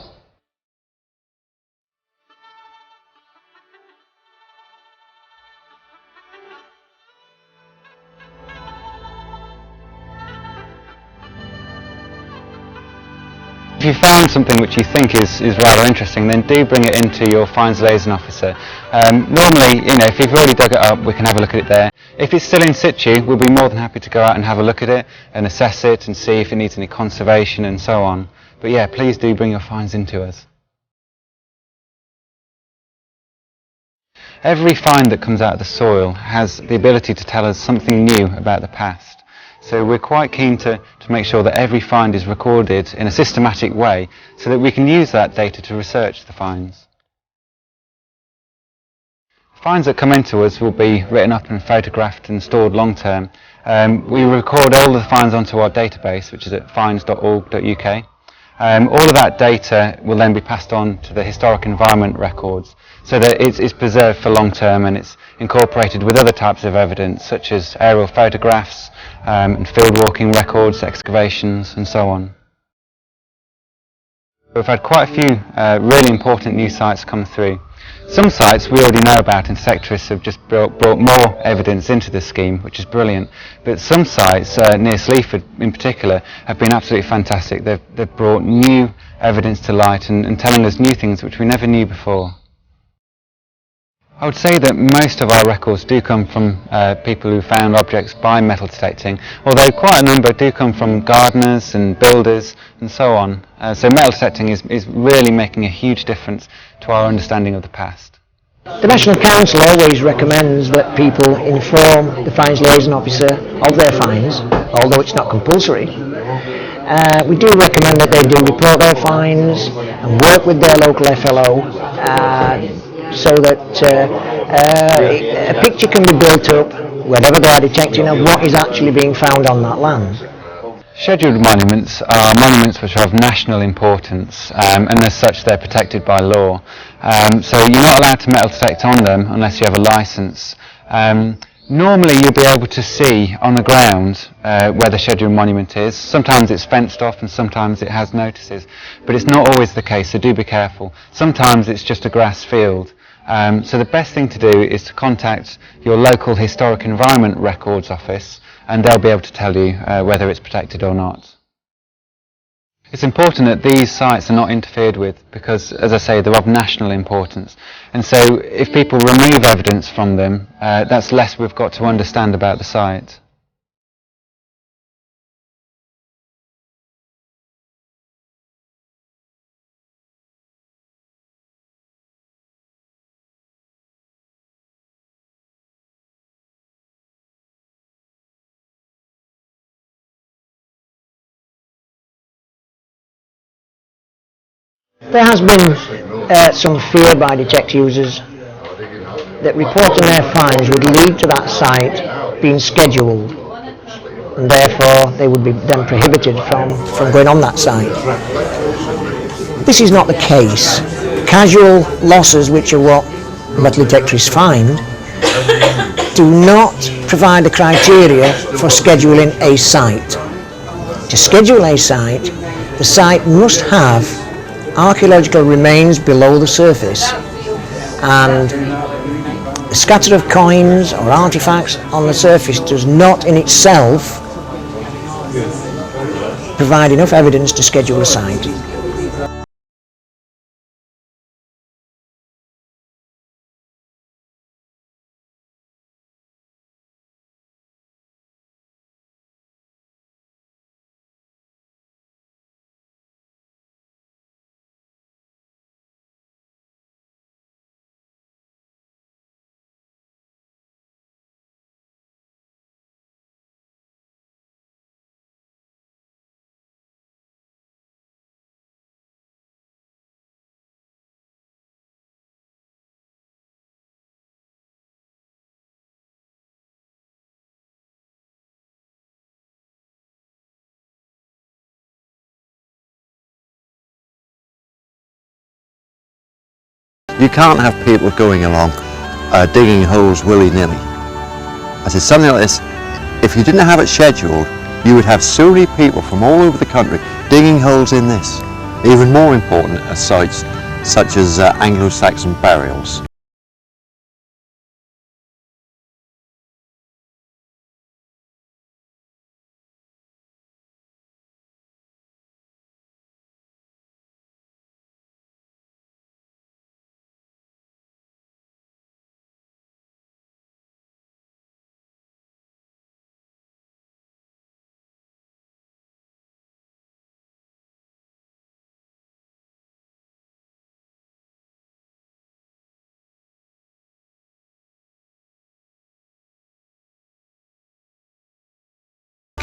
If you found something which you think is rather interesting, then do bring it into your finds liaison officer. Normally, if you've already dug it up, we can have a look at it there. If it's still in situ, we'll be more than happy to go out and have a look at it and assess it and see if it needs any conservation and so on. But yeah, please do bring your finds into us. Every find that comes out of the soil has the ability to tell us something new about the past. So we're quite keen to make sure that every find is recorded in a systematic way so that we can use that data to research the finds. Finds that come into us will be written up and photographed and stored long term. We record all the finds onto our database, which is at finds.org.uk. All of that data will then be passed on to the historic environment records so that it's preserved for long term, and it's incorporated with other types of evidence such as aerial photographs and field walking records, excavations and so on. We've had quite a few really important new sites come through. Some sites we already know about, and detectorists have just brought more evidence into the scheme, which is brilliant. But some sites, near Sleaford in particular, have been absolutely fantastic. They've brought new evidence to light and telling us new things which we never knew before. I would say that most of our records do come from people who found objects by metal detecting, although quite a number do come from gardeners and builders and so on. So metal detecting is really making a huge difference to our understanding of the past. The National Council always recommends that people inform the finds liaison officer of their finds, although it's not compulsory. We do recommend that they do report their finds and work with their local FLO so that a picture can be built up wherever they are detecting of what is actually being found on that land. Scheduled monuments are monuments which are of national importance, and as such they're protected by law. So you're not allowed to metal detect on them unless you have a licence. Normally you'll be able to see on the ground where the scheduled monument is. Sometimes it's fenced off and sometimes it has notices, but it's not always the case, so do be careful. Sometimes it's just a grass field. So the best thing to do is to contact your local Historic Environment Records office, and they'll be able to tell you whether it's protected or not. It's important that these sites are not interfered with because, as I say, they're of national importance. And so if people remove evidence from them, that's less we've got to understand about the site. There has been some fear by detect users that reporting their finds would lead to that site being scheduled, and therefore they would be then prohibited from going on that site. This is not the case. Casual losses, which are what metal detectorists find, do not provide the criteria for scheduling a site. To schedule a site, the site must have archaeological remains below the surface, and the scatter of coins or artifacts on the surface does not in itself provide enough evidence to schedule a site. You can't have people going along digging holes willy-nilly. I said, something like this, if you didn't have it scheduled, you would have so many people from all over the country digging holes in this. Even more important are sites such as Anglo-Saxon burials.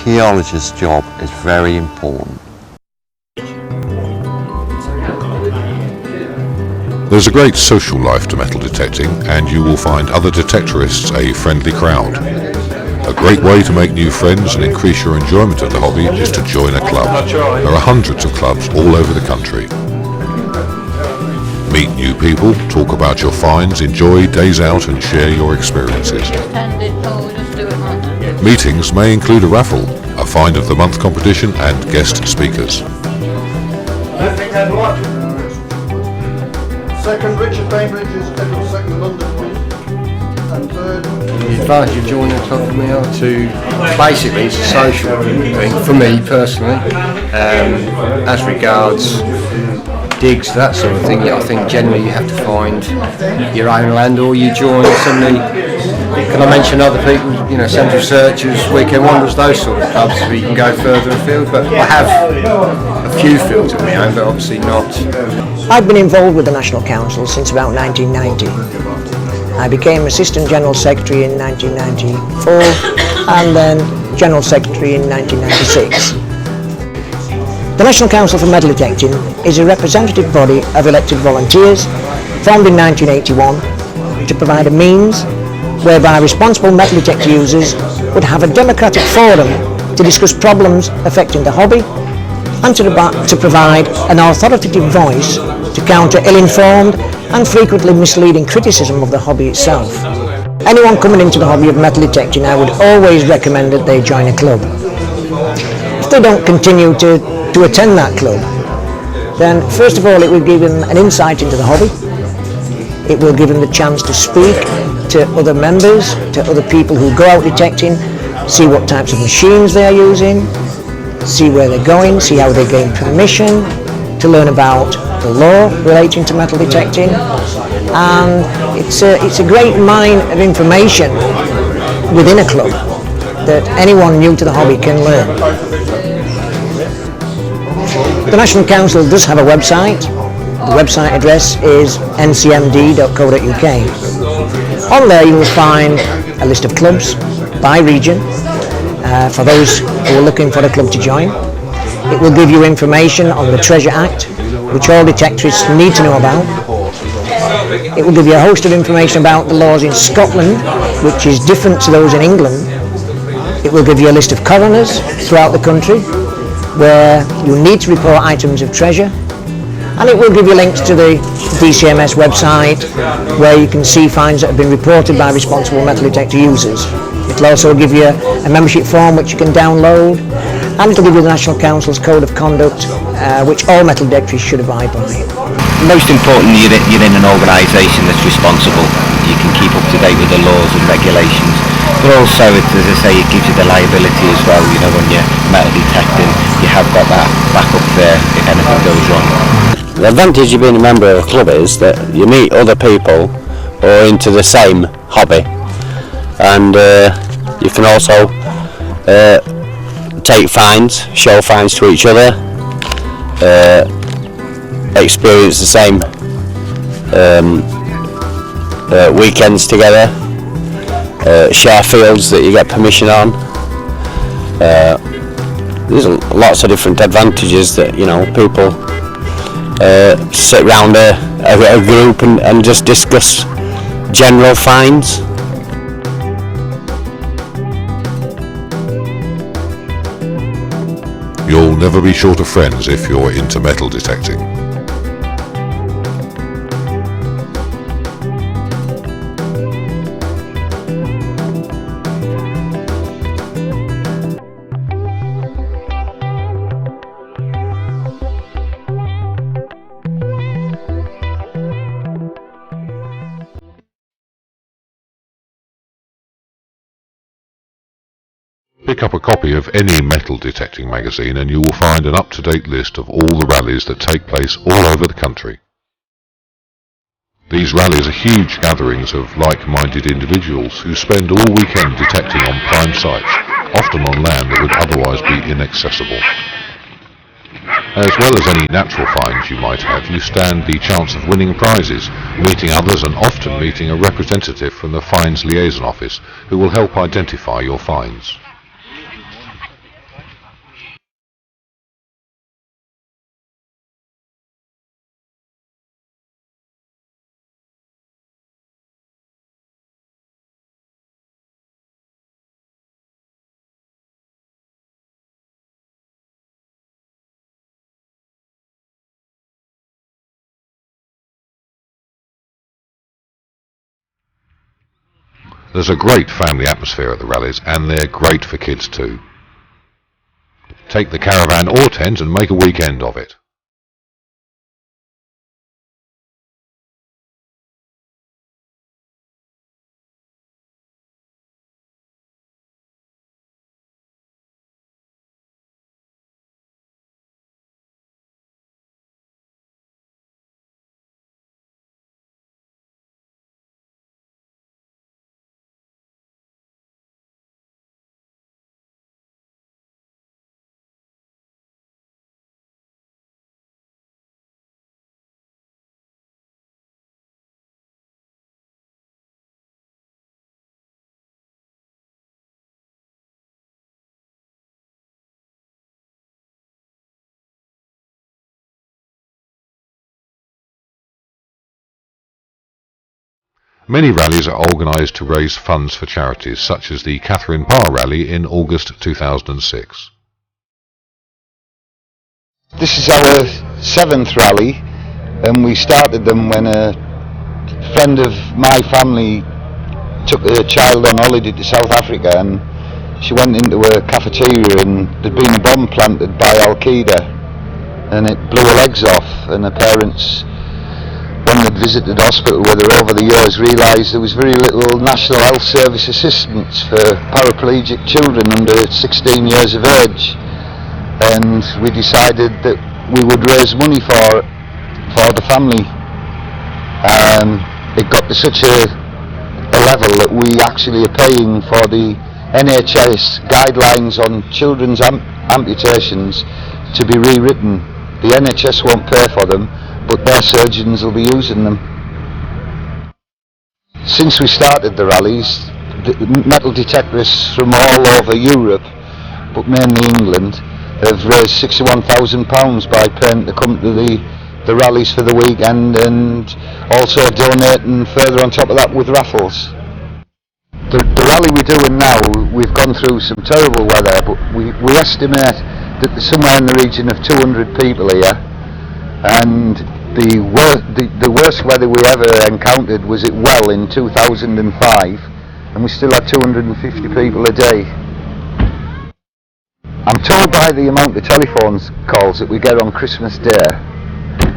Archaeologist's job is very important. There's a great social life to metal detecting, and you will find other detectorists a friendly crowd. A great way to make new friends and increase your enjoyment of the hobby is to join a club. There are hundreds of clubs all over the country. Meet new people, talk about your finds, enjoy days out and share your experiences. Meetings may include a raffle, a find of the month competition and guest speakers. Second, Richard Bainbridge is scheduled second in London, and third. The advantage of joining a club for me are to, basically it's a social thing for me personally, as regards digs, that sort of thing. I think generally you have to find your own land, or you join somebody. Can I mention other people, Central Searchers, Weekend Wanderers, those sort of clubs where you can go further afield, but I have a few fields of my own, but obviously not. I've been involved with the National Council since about 1990. I became Assistant General Secretary in 1994 and then General Secretary in 1996. The National Council for Metal Detecting is a representative body of elected volunteers formed in 1981 to provide a means whereby responsible metal detector users would have a democratic forum to discuss problems affecting the hobby and to provide an authoritative voice to counter ill-informed and frequently misleading criticism of the hobby itself. Anyone coming into the hobby of metal detecting, I would always recommend that they join a club. If they don't continue to attend that club, then first of all it will give them an insight into the hobby. It will give them the chance to speak to other members, to other people who go out detecting, see what types of machines they are using, see where they're going, see how they gain permission, to learn about the law relating to metal detecting, and it's a great mine of information within a club that anyone new to the hobby can learn. The National Council does have a website. The website address is ncmd.co.uk. On there you will find a list of clubs by region for those who are looking for a club to join. It will give you information on the Treasure Act, which all detectorists need to know about. It will give you a host of information about the laws in Scotland, which is different to those in England. It will give you a list of coroners throughout the country, where you need to report items of treasure. and it will give you links to the DCMS website where you can see fines that have been reported by responsible metal detector users. It'll also give you a membership form which you can download, and it'll give you the National Council's Code of Conduct which all metal detectorists should abide by. Most importantly, you're in an organisation that's responsible. You can keep up to date with the laws and regulations, but also, as I say, it gives you the liability as well. You know, when you're metal detecting, you have got that backup there if anything goes wrong. The advantage of being a member of a club is that you meet other people who are into the same hobby, and you can also take fines, show fines to each other, experience the same weekends together, share fields that you get permission on. There's lots of different advantages that, you know, people sit round a group and just discuss general fines. You'll never be short of friends if you're into metal detecting. Pick up a copy of any metal detecting magazine and you will find an up-to-date list of all the rallies that take place all over the country. These rallies are huge gatherings of like-minded individuals who spend all weekend detecting on prime sites, often on land that would otherwise be inaccessible. As well as any natural finds you might have, you stand the chance of winning prizes, meeting others and often meeting a representative from the Fines Liaison Office who will help identify your fines. There's a great family atmosphere at the rallies, and they're great for kids too. Take the caravan or tent and make a weekend of it. Many rallies are organised to raise funds for charities, such as the Catherine Parr Rally in August 2006. This is our 7th rally, and we started them when a friend of my family took a child on holiday to South Africa, and she went into a cafeteria and there'd been a bomb planted by Al-Qaeda and it blew her legs off, and her parents, when they'd visited hospital with her over the years, realised there was very little National Health Service assistance for paraplegic children under 16 years of age, and we decided that we would raise money for the family. It got to such a level that we actually are paying for the NHS guidelines on children's amputations to be rewritten. The NHS won't pay for them, but their surgeons will be using them. Since we started the rallies, the metal detectorists from all over Europe, but mainly England, have raised £61,000 by paying to come to the rallies for the weekend, and also donating further on top of that with raffles. The rally we're doing now, we've gone through some terrible weather, but we estimate that there's somewhere in the region of 200 people here, and the worst weather we ever encountered was at Well in 2005, and we still had 250 people a day. I'm told by the amount of telephone calls that we get on Christmas Day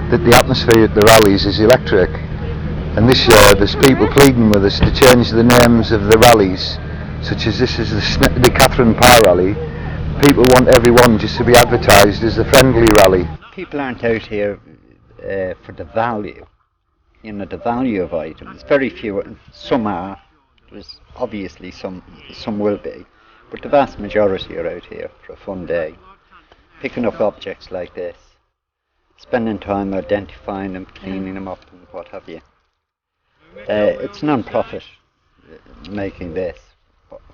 that the atmosphere at the rallies is electric, and this year there's people pleading with us to change the names of the rallies, such as this is the Catherine Parr rally. People want everyone just to be advertised as a friendly rally. People aren't out here for the value, the value of items. Very few, some are, there's obviously some will be, but the vast majority are out here for a fun day, picking up objects like this, spending time identifying them, cleaning them up and what have you. It's non-profit making this.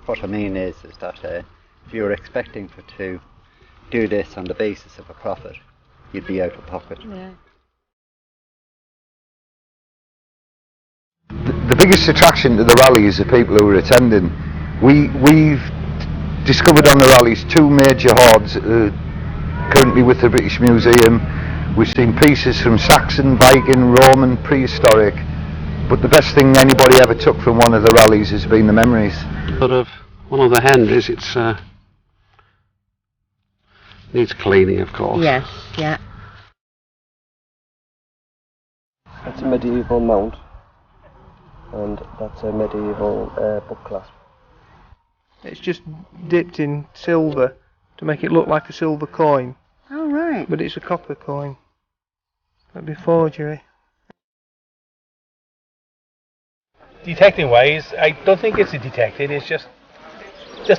What I mean is that if you were expecting to do this on the basis of a profit, you'd be out of pocket. Yeah. The biggest attraction to the rally is the people who are attending. We've discovered on the rallies two major hoards currently with the British Museum. We've seen pieces from Saxon, Viking, Roman, prehistoric, but the best thing anybody ever took from one of the rallies has been the memories. Sort of one of the handles, it's needs cleaning, of course. Yes, yeah. That's a medieval mount, and that's a medieval book clasp. It's just dipped in silver to make it look like a silver coin. Oh, right. But it's a copper coin. That'd be forgery. Detecting wise, I don't think it's a detected, it's just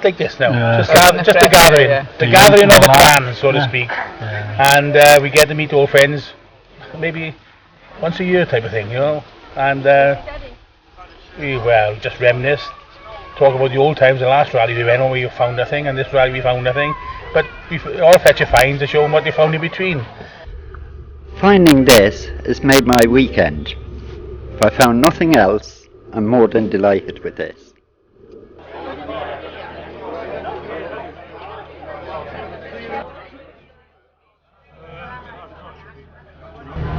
like this now. Yeah. Just a gathering. Yeah. The gathering of the clan, so to speak. Yeah. And we get to meet old friends, maybe once a year type of thing, and we just reminisce, talk about the old times. The last rally we went on, we found nothing, and this rally we found nothing, but we all fetch a find to show them what they found in between. Finding this has made my weekend. If I found nothing else, I'm more than delighted with this.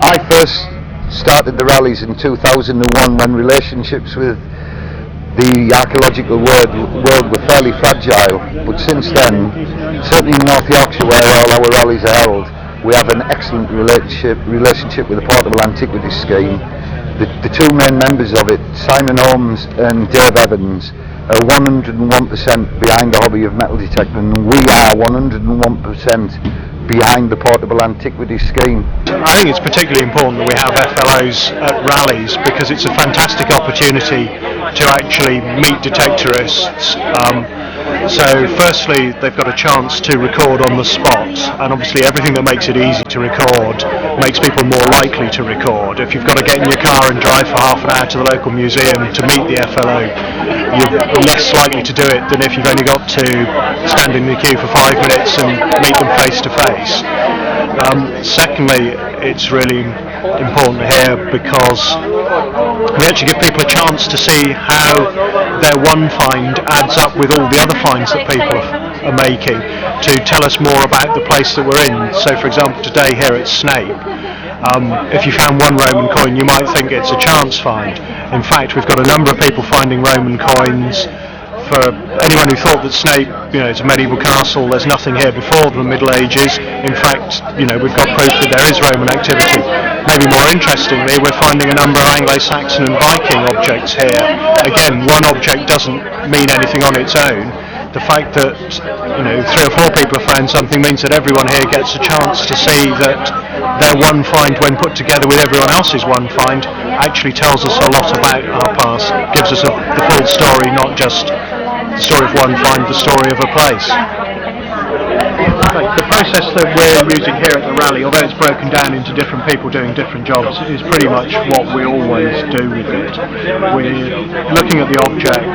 I first started the rallies in 2001 when relationships with the archaeological world were fairly fragile, but since then, certainly in North Yorkshire where all our rallies are held, we have an excellent relationship with the Portable Antiquities Scheme. The two main members of it, Simon Holmes and Dave Evans, are 101% behind the hobby of metal detecting, and we are 101% behind the Portable Antiquities Scheme. I think it's particularly important that we have FLOs at rallies because it's a fantastic opportunity to actually meet detectorists. So firstly, they've got a chance to record on the spot, and obviously everything that makes it easy to record makes people more likely to record. If you've got to get in your car and drive for half an hour to the local museum to meet the FLO, you're less likely to do it than if you've only got to stand in the queue for 5 minutes and meet them face to face. Secondly, it's really important here because we actually give people a chance to see how their one find adds up with all the other finds that people are making, to tell us more about the place that we're in. So for example, today here at Snape, if you found one Roman coin, you might think it's a chance find. In fact, we've got a number of people finding Roman coins. For anyone who thought that Snape, it's a medieval castle, there's nothing here before the Middle Ages. In fact, we've got proof that there is Roman activity. Maybe more interestingly, we're finding a number of Anglo-Saxon and Viking objects here. Again, one object doesn't mean anything on its own. The fact that 3 or 4 people have found something means that everyone here gets a chance to see that their one find, when put together with everyone else's one find, actually tells us a lot about our past, gives us the full story, not just the story of one find, the story of a place. The process that we're using here at the rally, although it's broken down into different people doing different jobs, is pretty much what we always do with it. We're looking at the object,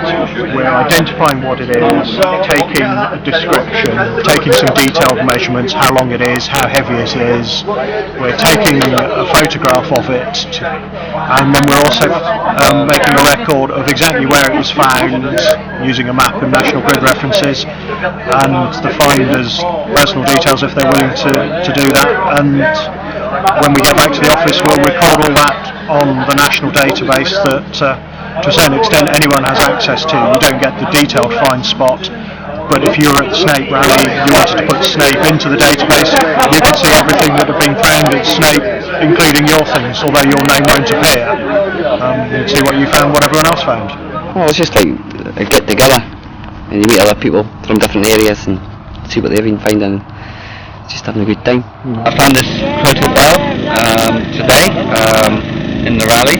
we're identifying what it is, taking a description, taking some detailed measurements, how long it is, how heavy it is. We're taking a photograph of it, and then we're also making a record of exactly where it was found, using a map and National Grid references, and the finder's personal details if they're willing to do that, and when we get back to the office, we'll record all that on the national database that, to a certain extent, anyone has access to. You don't get the detailed find spot, but if you were at the Snape rally, you wanted to put Snape into the database, you could see everything that had been found at Snape, including your things, although your name won't appear. You'd see what you found, what everyone else found. Well, it's just like a get together, and you meet other people from different areas and see what they've been finding. Just having a good time. I found this photo well today in the rally.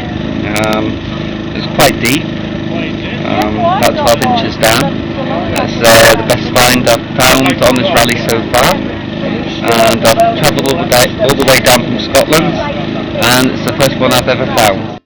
It's quite deep, about 12 inches down. That's the best find I've found on this rally so far. And I've travelled all the way down from Scotland, and it's the first one I've ever found.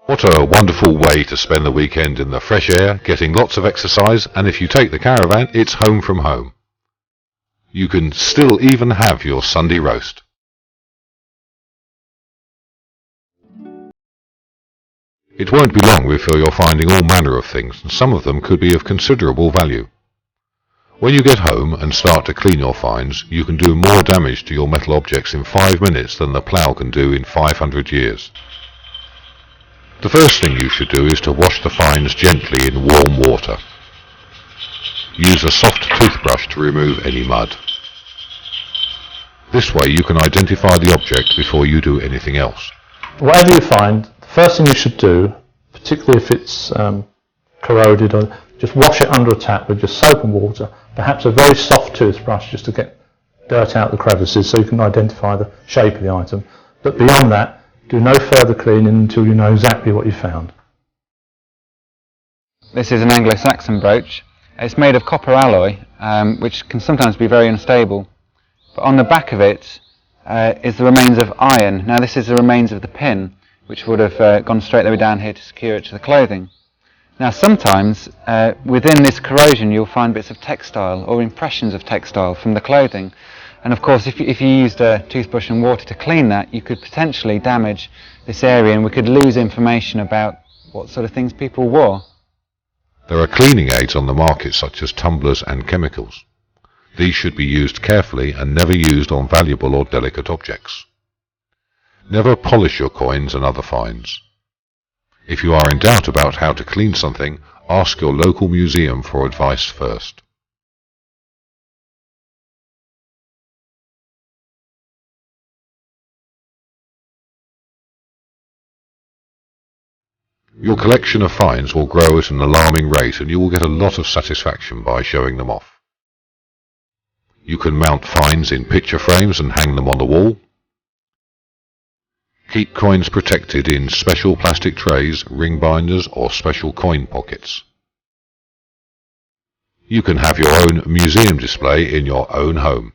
What a wonderful way to spend the weekend in the fresh air, getting lots of exercise, and if you take the caravan, it's home from home. You can still even have your Sunday roast. It won't be long before you're finding all manner of things, and some of them could be of considerable value. When you get home and start to clean your finds, you can do more damage to your metal objects in 5 minutes than the plough can do in 500 years. The first thing you should do is to wash the finds gently in warm water. Use a soft toothbrush to remove any mud. This way you can identify the object before you do anything else. Whatever you find, the first thing you should do, particularly if it's corroded, or just wash it under a tap with just soap and water, perhaps a very soft toothbrush just to get dirt out the crevices so you can identify the shape of the item. But beyond that, do no further cleaning until you know exactly what you found. This is an Anglo-Saxon brooch. It's made of copper alloy, which can sometimes be very unstable. But on the back of it is the remains of iron. Now this is the remains of the pin, which would have gone straight the way down here to secure it to the clothing. Now sometimes within this corrosion you'll find bits of textile or impressions of textile from the clothing. And of course, if you used a toothbrush and water to clean that, you could potentially damage this area and we could lose information about what sort of things people wore. There are cleaning aids on the market such as tumblers and chemicals. These should be used carefully and never used on valuable or delicate objects. Never polish your coins and other finds. If you are in doubt about how to clean something, ask your local museum for advice first. Your collection of finds will grow at an alarming rate and you will get a lot of satisfaction by showing them off. You can mount finds in picture frames and hang them on the wall. Keep coins protected in special plastic trays, ring binders or special coin pockets. You can have your own museum display in your own home.